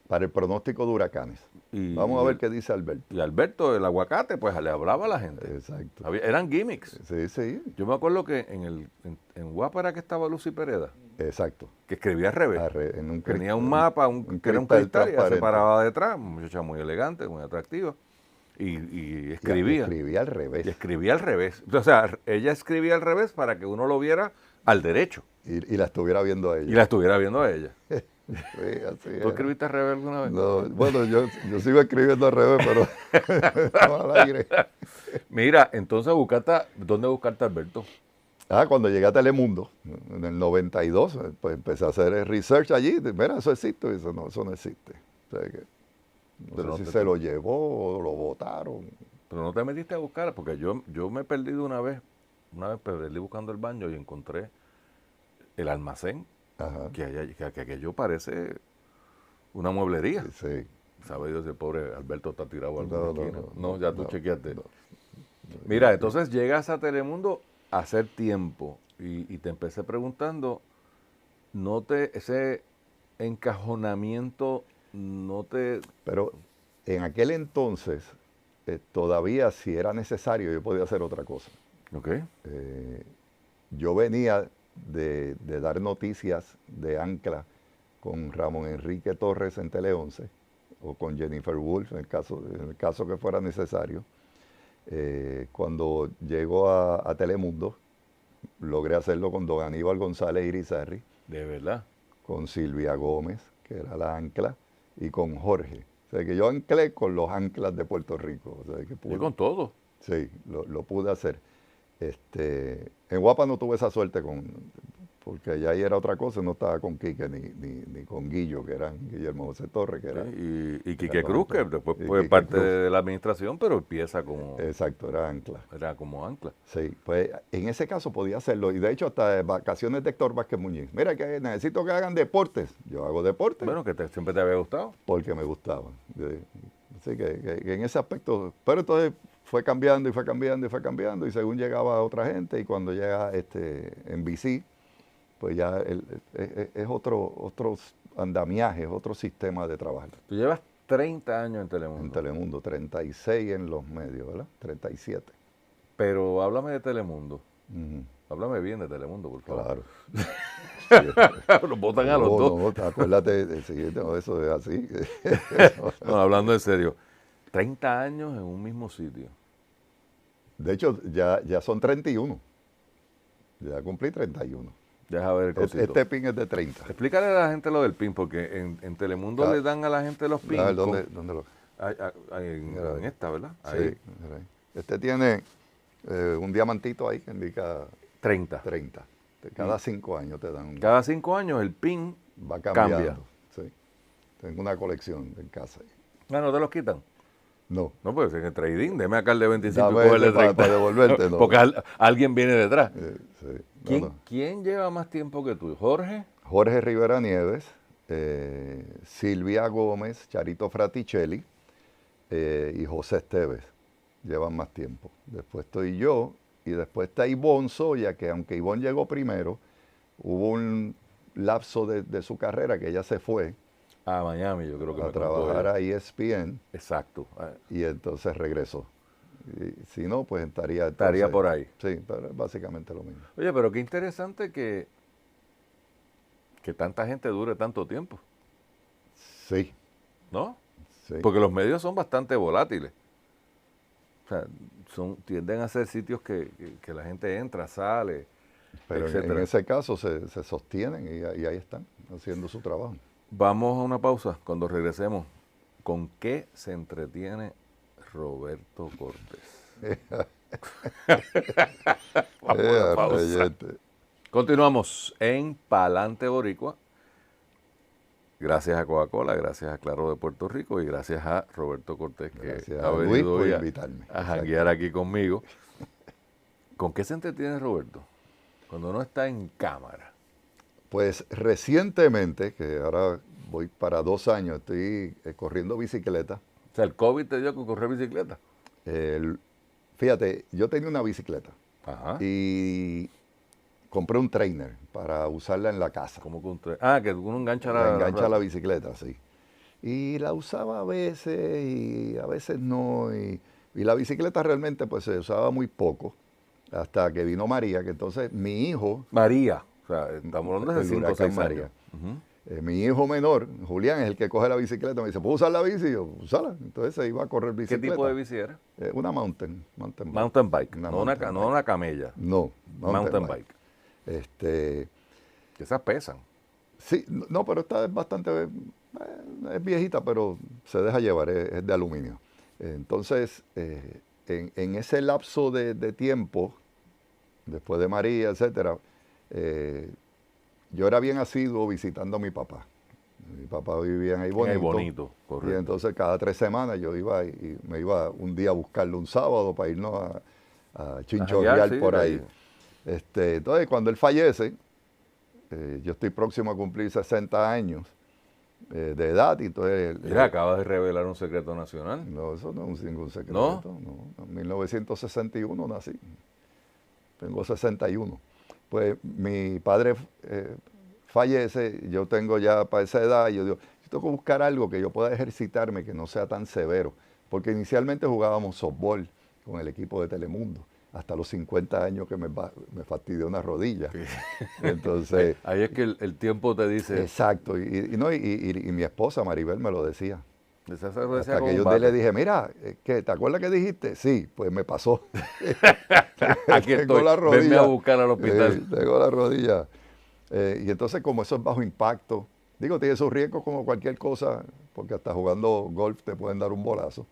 Speaker 2: Para el pronóstico de huracanes. Vamos a ver qué dice Alberto.
Speaker 1: Y Alberto, el aguacate, pues le hablaba a la gente.
Speaker 2: Exacto.
Speaker 1: Eran gimmicks.
Speaker 2: Sí.
Speaker 1: Yo me acuerdo que en Guapa era que estaba Lucy Pereda,
Speaker 2: Exacto.
Speaker 1: que escribía al revés. Tenía un mapa, que era un cristal, y ella se paraba detrás, una muchacha muy elegante, muy atractiva, y escribía.
Speaker 2: Escribía al revés.
Speaker 1: Y escribía al revés. O sea, ella escribía al revés para que uno lo viera al derecho.
Speaker 2: Y la estuviera viendo a ella.
Speaker 1: Y la estuviera viendo a ella.
Speaker 2: Sí, así
Speaker 1: ¿Tú
Speaker 2: es.
Speaker 1: escribiste al revés alguna vez?
Speaker 2: No, bueno, yo sigo escribiendo al revés, pero no al aire.
Speaker 1: Mira, entonces ¿dónde buscarte a Alberto?
Speaker 2: Cuando llegué a Telemundo, en el 92, pues empecé a hacer el research allí. Mira, eso existe. Eso no existe. O sea que, no sé si se lo llevó o lo botaron.
Speaker 1: Pero no te metiste a buscar, porque yo me he perdido una vez perdí buscando el baño y encontré el almacén,
Speaker 2: Ajá.
Speaker 1: que aquello parece una mueblería.
Speaker 2: Sí.
Speaker 1: Sabe Dios si el pobre Alberto está tirado al
Speaker 2: No,
Speaker 1: ya tú chequeaste.
Speaker 2: no.
Speaker 1: Mira, entonces llegas a Telemundo a hacer tiempo y te empecé preguntando, ese encajonamiento no te...
Speaker 2: Pero en aquel entonces, todavía si era necesario, yo podía hacer otra cosa.
Speaker 1: Ok.
Speaker 2: Yo venía de dar noticias de Ancla con Ramón Enrique Torres en Tele 11 o con Jennifer Wolf en el caso que fuera necesario. Cuando llego a Telemundo, logré hacerlo con don Aníbal González Irizarry,
Speaker 1: De verdad.
Speaker 2: con Silvia Gómez, que era la ancla, y con Jorge. O sea, que yo anclé con los anclas de Puerto Rico. O sea, que
Speaker 1: Yo con todo.
Speaker 2: Sí, lo pude hacer. En Guapa no tuve esa suerte porque allá ahí era otra cosa, no estaba con Quique ni con Guillo, que eran Guillermo José Torres, que era...
Speaker 1: Y Quique Cruz, que después fue
Speaker 2: Quique
Speaker 1: parte
Speaker 2: Cruz.
Speaker 1: de la administración, pero empieza como...
Speaker 2: Exacto, era ancla.
Speaker 1: Era como ancla.
Speaker 2: Sí, pues en ese caso podía hacerlo. Y de hecho hasta de vacaciones de Héctor Vázquez Muñiz. Mira, que necesito que hagan deportes. Yo hago deportes.
Speaker 1: Bueno, que siempre te había gustado.
Speaker 2: Porque me gustaba. Así que en ese aspecto... Pero entonces fue cambiando y fue cambiando y fue cambiando. Y según llegaba otra gente y cuando llega NBC, pues ya es otros andamiajes, otro sistema de trabajo.
Speaker 1: Tú llevas 30 años en Telemundo.
Speaker 2: En Telemundo, 36 en los medios, ¿verdad? 37.
Speaker 1: Pero háblame de Telemundo. Háblame bien de Telemundo, por favor.
Speaker 2: Claro.
Speaker 1: Los botan a los dos.
Speaker 2: No, acuérdate del siguiente, no, eso es así.
Speaker 1: No, hablando en serio, 30 años en un mismo sitio.
Speaker 2: De hecho, ya son 31. Ya cumplí 31.
Speaker 1: Deja ver el cosito.
Speaker 2: Este pin es de 30.
Speaker 1: Explícale a la gente lo del pin, porque en Telemundo le dan a la gente los pins.
Speaker 2: A ver, ¿dónde lo?
Speaker 1: En esta, ¿verdad?
Speaker 2: Sí, mira ahí. Este tiene un diamantito ahí que indica
Speaker 1: 30.
Speaker 2: 30. Cada 5 años te dan un...
Speaker 1: Cada 5 años el pin
Speaker 2: Va cambiando.
Speaker 1: cambia.
Speaker 2: Sí. Tengo una colección en casa.
Speaker 1: Ah, ¿no te los quitan?
Speaker 2: No.
Speaker 1: No, pues en el trading, deme acá el de 25
Speaker 2: Dame
Speaker 1: y cogerle
Speaker 2: ese
Speaker 1: 30.
Speaker 2: para devolverte, no.
Speaker 1: Porque alguien viene detrás.
Speaker 2: Sí. No.
Speaker 1: ¿Quién lleva más tiempo que tú? ¿Jorge?
Speaker 2: Jorge Rivera Nieves, Silvia Gómez, Charito Fraticelli y José Esteves llevan más tiempo. Después estoy yo y después está Ivonne Soya, que aunque Ivonne llegó primero, hubo un lapso de su carrera que ella se fue
Speaker 1: A Miami, yo creo que
Speaker 2: a
Speaker 1: me contó
Speaker 2: trabajar
Speaker 1: ella.
Speaker 2: a ESPN
Speaker 1: Exacto.
Speaker 2: y entonces regresó. Y si no, pues estaría
Speaker 1: por ahí.
Speaker 2: Sí, pero es básicamente lo mismo.
Speaker 1: Oye, pero qué interesante que tanta gente dure tanto tiempo,
Speaker 2: Sí,
Speaker 1: ¿no?
Speaker 2: sí.
Speaker 1: Porque los medios son bastante volátiles. O sea, tienden a ser sitios que la gente entra, sale,
Speaker 2: Pero en
Speaker 1: etcétera.
Speaker 2: ese caso se sostienen y ahí están, haciendo su trabajo.
Speaker 1: Vamos a una pausa. Cuando regresemos, ¿con qué se entretiene Roberto Cortés? Vamos a una pausa.
Speaker 2: Reyete.
Speaker 1: Continuamos en Palante Boricua. Gracias a Coca-Cola, gracias a Claro de Puerto Rico y gracias a Roberto Cortés, que
Speaker 2: Gracias
Speaker 1: ha
Speaker 2: a Luis
Speaker 1: venido
Speaker 2: por
Speaker 1: hoy
Speaker 2: invitarme.
Speaker 1: a janguear aquí conmigo. ¿Con qué se entretiene Roberto? Cuando no está en cámara.
Speaker 2: Pues recientemente, que ahora voy para 2 años, estoy corriendo bicicleta.
Speaker 1: O sea, el COVID te dio con correr bicicleta.
Speaker 2: Fíjate, yo tenía una bicicleta
Speaker 1: Ajá.
Speaker 2: y compré un trainer para usarla en la casa.
Speaker 1: ¿Cómo que que uno engancha
Speaker 2: La
Speaker 1: la
Speaker 2: engancha la bicicleta, sí. Y la usaba a veces y a veces no. Y la bicicleta realmente pues se usaba muy poco hasta que vino María, que entonces mi hijo,
Speaker 1: María. O sea, estamos hablando de
Speaker 2: El
Speaker 1: 5 o
Speaker 2: huracán
Speaker 1: 6
Speaker 2: María.
Speaker 1: años. Ujú.
Speaker 2: mi hijo menor, Julián, es el que coge la bicicleta. Me dice, ¿puedo usar la bici? Y yo, úsala. Entonces se iba a correr
Speaker 1: ¿Qué
Speaker 2: bicicleta.
Speaker 1: tipo de bici era?
Speaker 2: Una mountain bike.
Speaker 1: Mountain bike.
Speaker 2: Una
Speaker 1: No
Speaker 2: mountain
Speaker 1: no
Speaker 2: bike.
Speaker 1: una camella.
Speaker 2: No,
Speaker 1: Mountain bike.
Speaker 2: Este,
Speaker 1: Que esas pesan.
Speaker 2: sí, no, pero esta es bastante, es viejita, pero se deja llevar, es de aluminio. Entonces, en ese lapso de tiempo, después de María, etcétera, yo era bien asiduo visitando a mi papá. Mi papá vivía en Ahí Bonito.
Speaker 1: Ahí Bonito,
Speaker 2: Y
Speaker 1: correcto.
Speaker 2: entonces cada 3 semanas yo iba y me iba un día a buscarlo un sábado para irnos a chinchorrear
Speaker 1: janguear, sí,
Speaker 2: por ahí.
Speaker 1: ahí.
Speaker 2: Entonces, cuando él fallece, yo estoy próximo a cumplir 60 años de edad. Y entonces,
Speaker 1: Mira, acabas de revelar un secreto nacional.
Speaker 2: no, eso no es ningún secreto. No, en 1961 nací. Tengo 61. Pues mi padre fallece, yo tengo ya para esa edad, y yo digo, yo tengo que buscar algo que yo pueda ejercitarme que no sea tan severo. Porque inicialmente jugábamos softball con el equipo de Telemundo, hasta los 50 años que me fastidió una rodilla. Entonces,
Speaker 1: Ahí es que el tiempo te dice.
Speaker 2: exacto, y mi esposa Maribel me lo decía.
Speaker 1: Esa se decía
Speaker 2: Hasta
Speaker 1: con
Speaker 2: que
Speaker 1: un
Speaker 2: yo
Speaker 1: bate.
Speaker 2: le dije, mira, ¿qué, ¿te acuerdas que dijiste? Sí, pues me pasó.
Speaker 1: Aquí
Speaker 2: Tengo
Speaker 1: estoy.
Speaker 2: la
Speaker 1: Venme a
Speaker 2: rodilla.
Speaker 1: buscar al hospital.
Speaker 2: Tengo la rodilla. Y entonces, como eso es bajo impacto, digo, tiene sus riesgos como cualquier cosa, porque hasta jugando golf te pueden dar un bolazo,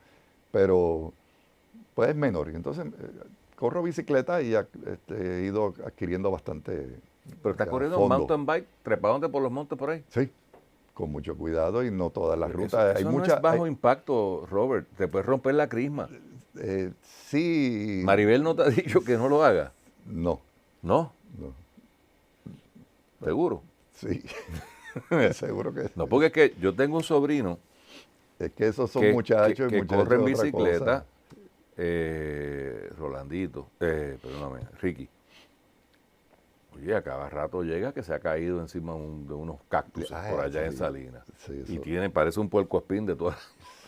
Speaker 2: pero pues es menor. Y entonces, corro bicicleta y he ido adquiriendo bastante.
Speaker 1: Pero estás
Speaker 2: ya,
Speaker 1: corriendo
Speaker 2: fondo.
Speaker 1: mountain bike, trepándote por los montes por ahí.
Speaker 2: Sí, con mucho cuidado y no todas las
Speaker 1: Eso
Speaker 2: rutas. Hay
Speaker 1: no
Speaker 2: muchas.
Speaker 1: es bajo impacto, Robert. Te puedes romper la crisma.
Speaker 2: Sí.
Speaker 1: Maribel no te ha dicho que no lo haga.
Speaker 2: No,
Speaker 1: No,
Speaker 2: no.
Speaker 1: seguro.
Speaker 2: Sí. Seguro que sí.
Speaker 1: No, porque es que yo tengo un sobrino
Speaker 2: Es que esos son
Speaker 1: que,
Speaker 2: muchachos
Speaker 1: que
Speaker 2: y muchachos.
Speaker 1: corre en
Speaker 2: otra
Speaker 1: bicicleta,
Speaker 2: cosa.
Speaker 1: Rolandito, perdóname, Ricky. Oye, a cada rato llega que se ha caído encima de unos cactus por allá en
Speaker 2: sí.
Speaker 1: Salinas.
Speaker 2: Sí,
Speaker 1: Y
Speaker 2: eso,
Speaker 1: parece un puercoespín de todas.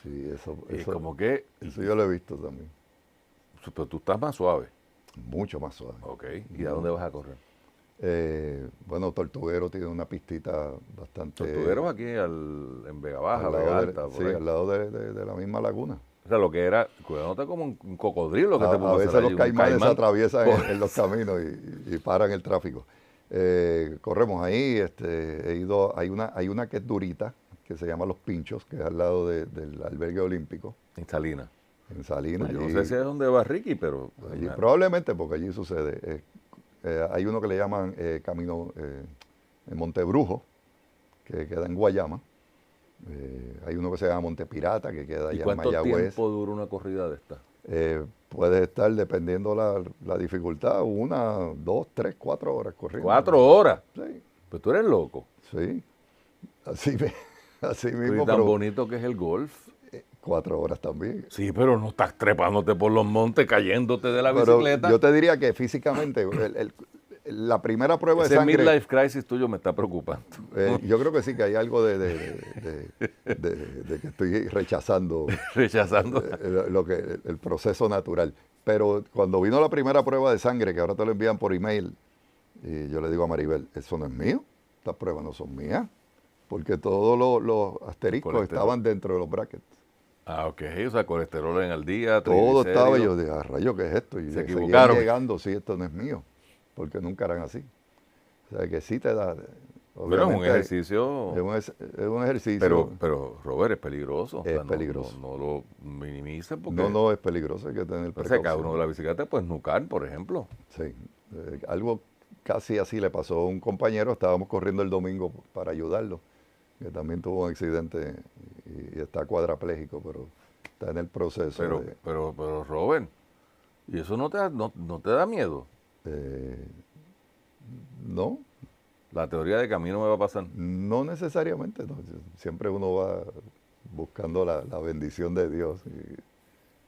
Speaker 2: sí,
Speaker 1: Y
Speaker 2: eso,
Speaker 1: como que,
Speaker 2: eso yo lo he visto también.
Speaker 1: pero tú estás más suave.
Speaker 2: mucho más suave.
Speaker 1: Ok. ¿Y a dónde vas a correr?
Speaker 2: Bueno, Tortuguero tiene una pistita bastante...
Speaker 1: Tortugueros aquí en Vega Baja,
Speaker 2: al lado
Speaker 1: Vega
Speaker 2: de-
Speaker 1: Alta, por
Speaker 2: sí,
Speaker 1: ahí.
Speaker 2: al lado de la misma laguna.
Speaker 1: O sea, lo que era, cuidándote como un cocodrilo que te
Speaker 2: A
Speaker 1: puede
Speaker 2: veces
Speaker 1: pasar
Speaker 2: los
Speaker 1: allí, un
Speaker 2: caimanes se
Speaker 1: caimán.
Speaker 2: atraviesan en los caminos y paran el tráfico. Corremos ahí, he ido, hay una que es durita, que se llama Los Pinchos, que es al lado del albergue olímpico,
Speaker 1: En Salinas.
Speaker 2: en Salinas.
Speaker 1: Pues yo no
Speaker 2: y
Speaker 1: sé si es donde va Ricky, pero...
Speaker 2: allí, probablemente porque allí sucede. Hay uno que le llaman Camino en Montebrujo, que queda en Guayama. Hay uno que se llama Montepirata, que queda
Speaker 1: ¿Y
Speaker 2: allá en
Speaker 1: cuánto
Speaker 2: Mayagüez.
Speaker 1: tiempo dura una corrida de esta?
Speaker 2: Puede estar, dependiendo la dificultad, 1, 2, 3, 4 horas corriendo.
Speaker 1: 4 horas.
Speaker 2: Sí,
Speaker 1: Pues tú eres loco.
Speaker 2: sí. Así
Speaker 1: Y
Speaker 2: mismo,
Speaker 1: tan
Speaker 2: pero
Speaker 1: bonito que es el golf.
Speaker 2: 4 horas también.
Speaker 1: Sí, pero no estás trepándote por los montes, cayéndote de la
Speaker 2: Pero
Speaker 1: bicicleta.
Speaker 2: yo te diría que físicamente, la primera prueba de
Speaker 1: Ese
Speaker 2: sangre...
Speaker 1: midlife crisis tuyo me está preocupando.
Speaker 2: Yo creo que sí, que hay algo de que estoy rechazando
Speaker 1: Rechazando.
Speaker 2: el proceso natural. Pero cuando vino la primera prueba de sangre, que ahora te lo envían por email, y yo le digo a Maribel, eso no es mío, estas pruebas no son mías, porque todos los asteriscos
Speaker 1: Colesterol.
Speaker 2: estaban dentro de los brackets.
Speaker 1: Ah, ok. O sea, colesterol en el día,
Speaker 2: Todo estaba,
Speaker 1: triglicéridos.
Speaker 2: yo dije, a rayo, ¿qué es esto? Y
Speaker 1: Se
Speaker 2: seguían
Speaker 1: equivocaron.
Speaker 2: llegando, sí, esto no es mío, porque nunca eran así. O sea, que sí te da...
Speaker 1: Pero es un
Speaker 2: obviamente,
Speaker 1: ejercicio.
Speaker 2: es un ejercicio.
Speaker 1: Pero Robert, es peligroso.
Speaker 2: Es
Speaker 1: O sea,
Speaker 2: peligroso.
Speaker 1: No lo minimices porque.
Speaker 2: No, es peligroso, hay que tener
Speaker 1: O sea,
Speaker 2: precaución.
Speaker 1: cada uno de la bicicleta puede nucar, por ejemplo.
Speaker 2: Sí, algo casi así le pasó a un compañero, estábamos corriendo el domingo para ayudarlo, que también tuvo un accidente y está cuadraplégico, pero está en el proceso.
Speaker 1: Pero Robert, ¿y eso no te da miedo?
Speaker 2: No,
Speaker 1: La teoría de que a mí no me va a pasar.
Speaker 2: no necesariamente, no. Siempre uno va buscando la bendición de Dios.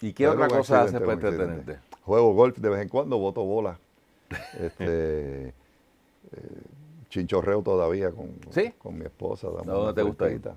Speaker 1: ¿Y qué
Speaker 2: Pero
Speaker 1: otra
Speaker 2: un
Speaker 1: cosa haces
Speaker 2: accidente,
Speaker 1: para
Speaker 2: un accidente.
Speaker 1: entretenerte?
Speaker 2: Juego golf de vez en cuando, boto bola. Chinchorreo todavía
Speaker 1: ¿Sí?
Speaker 2: con mi esposa. Damos
Speaker 1: ¿A dónde
Speaker 2: una
Speaker 1: te gusta ir?
Speaker 2: vueltita.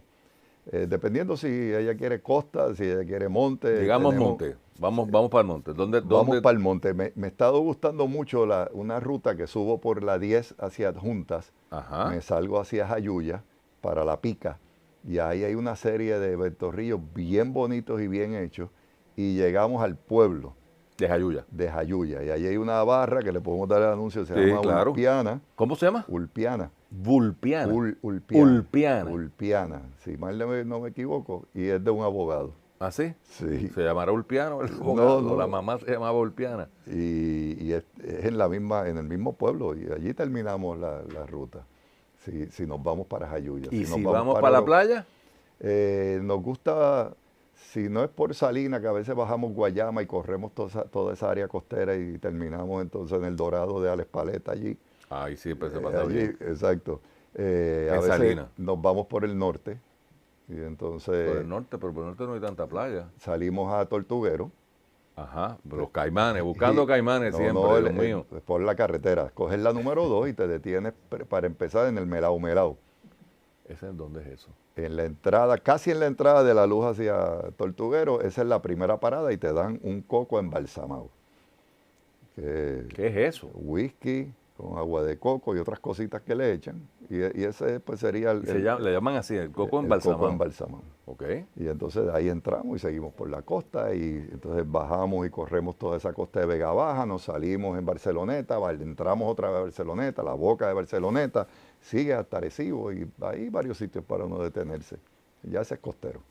Speaker 2: Dependiendo si ella quiere costa, si ella quiere monte.
Speaker 1: Digamos monte. Vamos para el monte.
Speaker 2: Vamos
Speaker 1: ¿Dónde?
Speaker 2: para el monte. Me ha estado gustando mucho una ruta que subo por la 10 hacia Adjuntas.
Speaker 1: Ajá.
Speaker 2: Me salgo hacia Jayuya para La Pica. Y ahí hay una serie de ventorrillos bien bonitos y bien hechos. Y llegamos al pueblo
Speaker 1: De Jayuya.
Speaker 2: de Jayuya. Y ahí hay una barra que le podemos dar el anuncio, se
Speaker 1: Sí,
Speaker 2: llama
Speaker 1: claro.
Speaker 2: Ulpiana.
Speaker 1: ¿Cómo se llama?
Speaker 2: Ulpiana.
Speaker 1: Vulpiana.
Speaker 2: Ulpiana.
Speaker 1: Ulpiana.
Speaker 2: Ulpiana. Si mal no me equivoco. Y es de un abogado.
Speaker 1: ¿Ah, sí?
Speaker 2: Sí.
Speaker 1: ¿Se llamará Ulpiano? El abogado?
Speaker 2: no.
Speaker 1: La mamá se llamaba Ulpiana.
Speaker 2: Y es en en el mismo pueblo. Y allí terminamos la ruta. Si nos vamos para Jayuya.
Speaker 1: ¿Y
Speaker 2: nos
Speaker 1: si vamos para la playa?
Speaker 2: Nos gusta, si no es por Salinas, que a veces bajamos Guayama y corremos toda esa área costera y terminamos entonces en el Dorado de Alex Paleta allí.
Speaker 1: Ay, sí, pues se pasa
Speaker 2: Allí,
Speaker 1: bien.
Speaker 2: exacto. A veces
Speaker 1: Salinas.
Speaker 2: nos vamos por el norte y entonces
Speaker 1: Por el norte, pero por el norte no hay tanta playa.
Speaker 2: salimos a Tortuguero.
Speaker 1: Ajá, los caimanes, buscando caimanes siempre, Dios mío.
Speaker 2: Por la carretera. Coges la número 2 y te detienes para empezar en el Melao Melao.
Speaker 1: ¿Dónde es eso?
Speaker 2: En la entrada, casi en la entrada de la luz hacia Tortuguero, esa es la primera parada y te dan un coco embalsamado.
Speaker 1: ¿Qué es eso?
Speaker 2: Whisky con agua de coco y otras cositas que le echan. Y ese pues sería
Speaker 1: Le llaman así, el coco
Speaker 2: el
Speaker 1: embalsamado.
Speaker 2: coco embalsamado.
Speaker 1: Ok.
Speaker 2: Y entonces de ahí entramos y seguimos por la costa y entonces bajamos y corremos toda esa costa de Vega Baja, nos salimos en Barceloneta, entramos otra vez a Barceloneta, la boca de Barceloneta, sigue hasta Arecibo y hay varios sitios para uno detenerse. Ya ese es costero.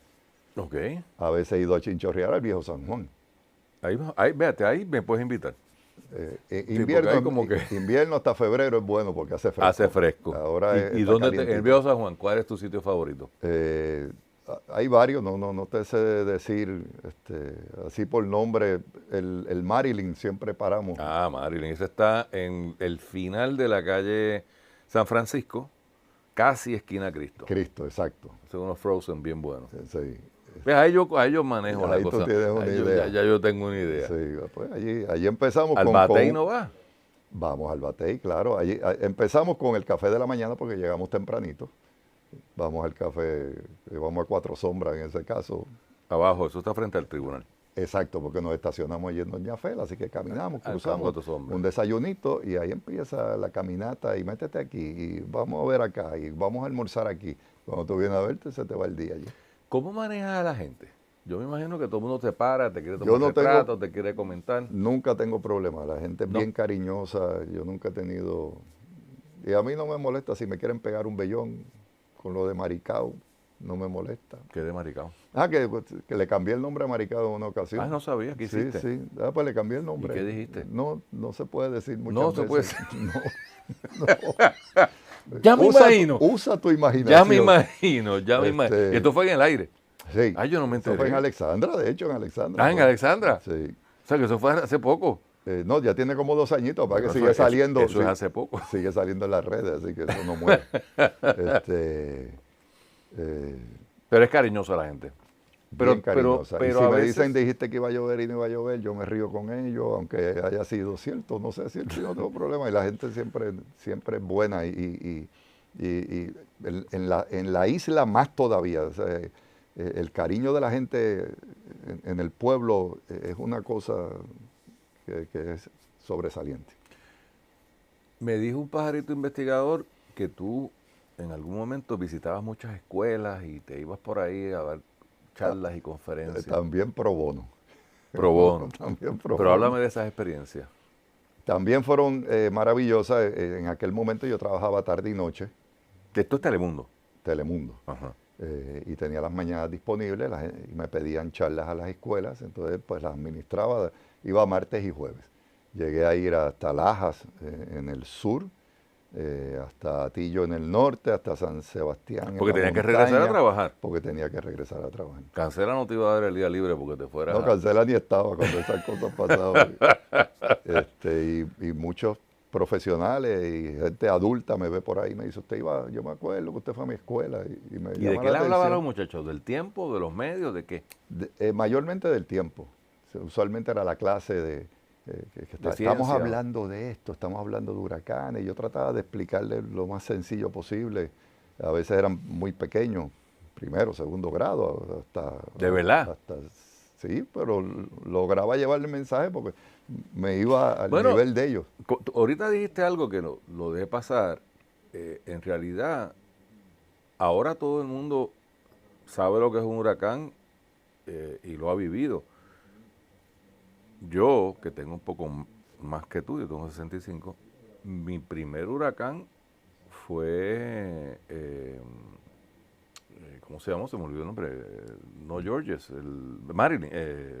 Speaker 1: Ok.
Speaker 2: A veces he ido a chinchorrear al viejo San Juan.
Speaker 1: Véate, ahí me puedes invitar.
Speaker 2: Invierno,
Speaker 1: porque hay como que-
Speaker 2: invierno hasta febrero es bueno porque hace fresco.
Speaker 1: Hace fresco.
Speaker 2: Ahora
Speaker 1: ¿Y
Speaker 2: está
Speaker 1: dónde
Speaker 2: calientito.
Speaker 1: el viejo San Juan, cuál es tu sitio favorito?
Speaker 2: Hay varios, no te sé decir, así por nombre, el Marilyn siempre paramos.
Speaker 1: Ah, Marilyn, ese está en el final de la calle San Francisco, casi esquina Cristo.
Speaker 2: Cristo, exacto.
Speaker 1: Son unos frozen bien buenos.
Speaker 2: Sí,
Speaker 1: Pues ahí yo manejo la
Speaker 2: Ahí tú
Speaker 1: cosa.
Speaker 2: tienes una
Speaker 1: Ahí
Speaker 2: idea.
Speaker 1: Ya yo tengo una idea.
Speaker 2: sí, pues allí empezamos
Speaker 1: ¿Al
Speaker 2: con...
Speaker 1: Batey no va?
Speaker 2: Vamos al Batey, claro. Empezamos con el café de la mañana porque llegamos tempranito. Vamos al café, vamos a Cuatro Sombras en ese caso.
Speaker 1: Abajo, eso está frente al tribunal.
Speaker 2: Exacto, porque nos estacionamos allí en Doña Fela, así que caminamos,
Speaker 1: Al
Speaker 2: cruzamos,
Speaker 1: campo de tus hombres.
Speaker 2: un desayunito y ahí empieza la caminata y métete aquí y vamos a ver acá y vamos a almorzar aquí. Cuando tú vienes a verte, se te va el día allí.
Speaker 1: ¿Cómo manejas a la gente? Yo me imagino que todo el mundo te para, te quiere
Speaker 2: Yo
Speaker 1: tomar
Speaker 2: no
Speaker 1: retrato, te quiere comentar.
Speaker 2: Nunca tengo problema, la gente es
Speaker 1: No.
Speaker 2: bien cariñosa, yo nunca he tenido... Y a mí no me molesta si me quieren pegar un vellón con lo de Maricao, no me molesta.
Speaker 1: ¿Qué de maricao?
Speaker 2: Que le cambié el nombre a Maricao en una ocasión.
Speaker 1: Ah, no sabía, ¿qué
Speaker 2: Sí,
Speaker 1: hiciste?
Speaker 2: sí. Pues le cambié el nombre.
Speaker 1: ¿Y qué dijiste?
Speaker 2: No se puede decir muchas
Speaker 1: No
Speaker 2: veces.
Speaker 1: se puede decir.
Speaker 2: No.
Speaker 1: Ya me imagino.
Speaker 2: Usa tu imaginación.
Speaker 1: Ya me imagino, ya me imagino. Y esto fue en el aire.
Speaker 2: Sí.
Speaker 1: Ay, yo no me
Speaker 2: Eso fue en
Speaker 1: enteré.
Speaker 2: Alexandra, de hecho, en Alexandra.
Speaker 1: Ah, en Alexandra.
Speaker 2: Sí.
Speaker 1: O sea, que eso fue hace poco.
Speaker 2: No, ya tiene como 2 añitos, para que
Speaker 1: Pero
Speaker 2: sigue
Speaker 1: eso-
Speaker 2: saliendo.
Speaker 1: Eso es
Speaker 2: sí,
Speaker 1: hace poco.
Speaker 2: Sigue saliendo en las redes, así que eso no muere.
Speaker 1: Pero es cariñosa la gente. Pero,
Speaker 2: Bien cariñosa.
Speaker 1: pero
Speaker 2: y si
Speaker 1: a
Speaker 2: me
Speaker 1: veces,
Speaker 2: dicen, dijiste que iba a llover y no iba a llover, yo me río con ellos, aunque haya sido cierto, no sé si no tengo problema. Y la gente siempre es buena y en la isla más todavía. O sea, el cariño de la gente en el pueblo es una cosa que es sobresaliente.
Speaker 1: me dijo un pajarito investigador que tú en algún momento visitabas muchas escuelas y te ibas por ahí a dar charlas y conferencias.
Speaker 2: También pro bono.
Speaker 1: Pro bono.
Speaker 2: También pro
Speaker 1: Pero
Speaker 2: bono.
Speaker 1: háblame de esas experiencias.
Speaker 2: También fueron maravillosas. En aquel momento yo trabajaba tarde y noche,
Speaker 1: Que esto es Telemundo.
Speaker 2: Telemundo,
Speaker 1: Ajá.
Speaker 2: y tenía las mañanas disponibles y me pedían charlas a las escuelas, entonces pues las administraba, iba martes y jueves. Llegué a ir hasta Lajas en el sur, hasta Atillo en el norte, hasta San Sebastián en
Speaker 1: Porque
Speaker 2: la
Speaker 1: tenías que regresar a
Speaker 2: montaña,
Speaker 1: trabajar.
Speaker 2: Porque tenía que regresar a trabajar.
Speaker 1: Cancela no te iba a dar el día libre porque te fuera.
Speaker 2: No, Cancela ni estaba cuando esas cosas pasaban. Y muchos profesionales y gente adulta me ve por ahí y me dice, usted iba, yo me acuerdo que usted fue a mi escuela y me
Speaker 1: ¿Y
Speaker 2: llama
Speaker 1: de qué
Speaker 2: la
Speaker 1: le hablaban a
Speaker 2: atención.
Speaker 1: los muchachos? ¿Del tiempo? ¿De los medios? ¿De qué?
Speaker 2: Mayormente del tiempo. Usualmente era la clase de estamos
Speaker 1: ciencia.
Speaker 2: hablando de esto, estamos hablando de huracanes. Yo trataba de explicarles lo más sencillo posible. A veces eran muy pequeños, primero, segundo grado, hasta...
Speaker 1: ¿De verdad?
Speaker 2: Sí, pero lograba llevarle el mensaje porque me iba al
Speaker 1: Bueno,
Speaker 2: nivel de ellos.
Speaker 1: Ahorita dijiste algo que lo dejé pasar. En realidad, ahora todo el mundo sabe lo que es un huracán y lo ha vivido. Yo, que tengo un poco más que tú, yo tengo 65, mi primer huracán fue, ¿cómo se llama? Se me olvidó el nombre. No Georges, el Marilyn,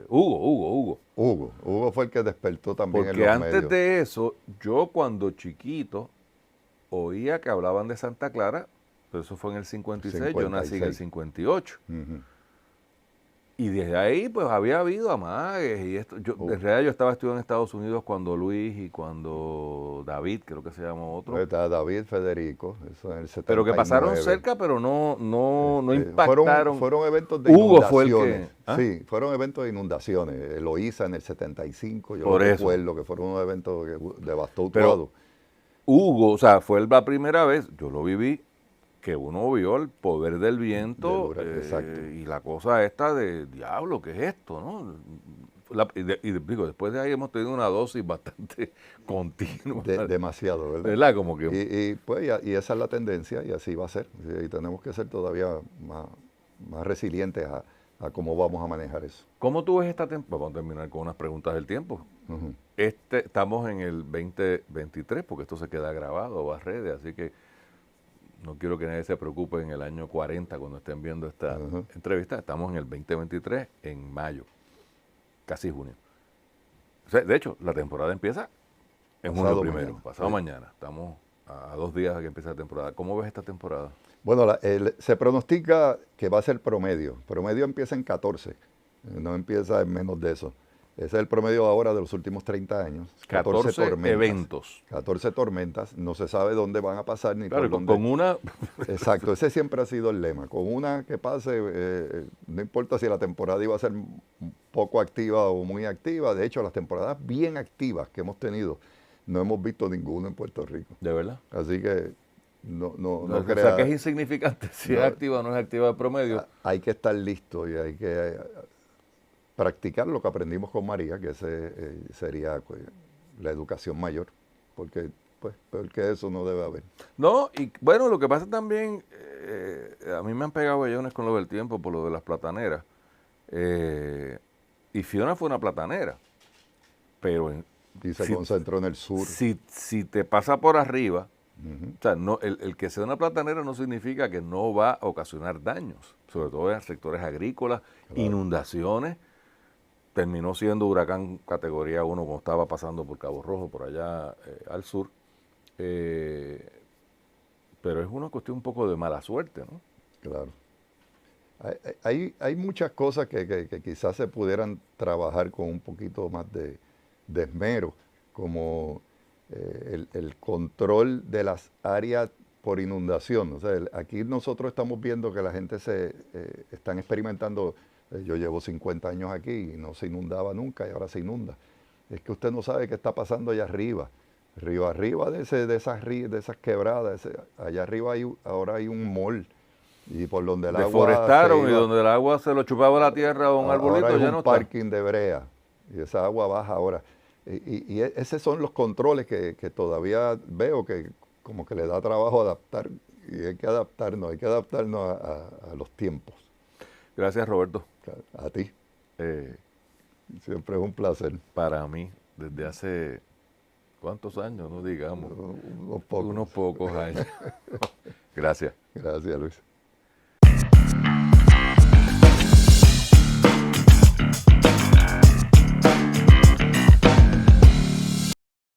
Speaker 1: Hugo.
Speaker 2: Hugo fue el que despertó también
Speaker 1: Porque
Speaker 2: en los
Speaker 1: antes
Speaker 2: medios.
Speaker 1: de eso, yo cuando chiquito oía que hablaban de Santa Clara, pero eso fue en el 56, yo nací en el 58.
Speaker 2: Ujú.
Speaker 1: Y desde ahí, pues había habido amagues y esto. En realidad yo estaba estudiando en Estados Unidos cuando Luis y cuando David, creo que se llamó otro.
Speaker 2: Está David, Federico, eso en el 79.
Speaker 1: Pero que pasaron cerca, pero no impactaron.
Speaker 2: Fueron eventos de
Speaker 1: Hugo
Speaker 2: inundaciones.
Speaker 1: fue el que... ¿ah?
Speaker 2: Sí, fueron eventos de inundaciones. Eloísa en el 75, yo
Speaker 1: Por
Speaker 2: lo
Speaker 1: eso.
Speaker 2: recuerdo, que fueron unos eventos que devastó
Speaker 1: Pero-
Speaker 2: todo.
Speaker 1: Hugo, o sea, fue la primera vez, yo lo viví, que uno vio el poder del viento
Speaker 2: Exacto.
Speaker 1: y la cosa esta de diablo, ¿qué es esto? ¿No? Digo, después de ahí hemos tenido una dosis bastante continua.
Speaker 2: Demasiado, ¿verdad?
Speaker 1: ¿Verdad? Como que...
Speaker 2: Y esa es la tendencia y así va a ser. Y tenemos que ser todavía más resilientes a cómo vamos a manejar eso.
Speaker 1: ¿Cómo tú ves esta temporada? Vamos a terminar con unas preguntas del tiempo.
Speaker 2: Ujú.
Speaker 1: Estamos en el 2023 porque esto se queda grabado, va a redes, así que no quiero que nadie se preocupe en el año 40 cuando estén viendo esta
Speaker 2: Ujú.
Speaker 1: entrevista. Estamos en el 2023 en mayo, casi junio. O sea, de hecho, la temporada empieza en
Speaker 2: Pasado
Speaker 1: junio primero,
Speaker 2: mañana,
Speaker 1: pasado
Speaker 2: sí.
Speaker 1: mañana. Estamos a 2 días de que empiece la temporada. ¿Cómo ves esta temporada?
Speaker 2: Bueno, se pronostica que va a ser promedio. Promedio empieza en 14, no empieza en menos de eso. Ese es el promedio ahora de los últimos 30 años.
Speaker 1: 14 eventos.
Speaker 2: 14 tormentas. No se sabe dónde van a pasar ni
Speaker 1: Claro,
Speaker 2: por
Speaker 1: con,
Speaker 2: dónde.
Speaker 1: con una...
Speaker 2: Exacto, ese siempre ha sido el lema. Con una que pase, no importa si la temporada iba a ser poco activa o muy activa. De hecho, las temporadas bien activas que hemos tenido, no hemos visto ninguno en Puerto Rico.
Speaker 1: ¿De verdad?
Speaker 2: Así que no
Speaker 1: O
Speaker 2: crea-
Speaker 1: sea, que es insignificante si
Speaker 2: No.
Speaker 1: es activa o no es activa de promedio.
Speaker 2: Hay que estar listo y hay que practicar lo que aprendimos con María, que sería pues, la educación mayor, porque pues peor que eso no debe haber.
Speaker 1: No, y bueno, lo que pasa también, a mí me han pegado bellones con lo del tiempo por lo de las plataneras. Y Fiona fue una platanera, pero
Speaker 2: Y se concentró en el sur.
Speaker 1: Si te pasa por arriba,
Speaker 2: Ujú.
Speaker 1: o sea, no, el que sea una platanera no significa que no va a ocasionar daños, sobre todo en sectores agrícolas,
Speaker 2: Claro.
Speaker 1: inundaciones. Terminó siendo huracán categoría 1 cuando estaba pasando por Cabo Rojo, por allá al sur. Pero es una cuestión un poco de mala suerte, ¿no?
Speaker 2: Claro. Hay muchas cosas que quizás se pudieran trabajar con un poquito más de esmero, como el control de las áreas por inundación. O sea, aquí nosotros estamos viendo que la gente están experimentando. Yo llevo 50 años aquí y no se inundaba nunca y ahora se inunda. Es que usted no sabe qué está pasando allá arriba. Arriba de esas quebradas, allá arriba ahora hay un mall. Y por donde el agua
Speaker 1: Deforestaron
Speaker 2: se
Speaker 1: y
Speaker 2: iba,
Speaker 1: donde el agua se lo chupaba la tierra a un arbolito,
Speaker 2: ahora hay
Speaker 1: ya
Speaker 2: un
Speaker 1: no está.
Speaker 2: parking de brea y esa agua baja ahora. Y esos son los controles que todavía veo que como que le da trabajo adaptar y hay que adaptarnos a los tiempos.
Speaker 1: Gracias, Roberto.
Speaker 2: A ti,
Speaker 1: Eh,
Speaker 2: siempre es un placer.
Speaker 1: para mí, desde hace, ¿cuántos años? No digamos,
Speaker 2: Unos pocos.
Speaker 1: unos pocos años. Gracias.
Speaker 2: Gracias, Luis.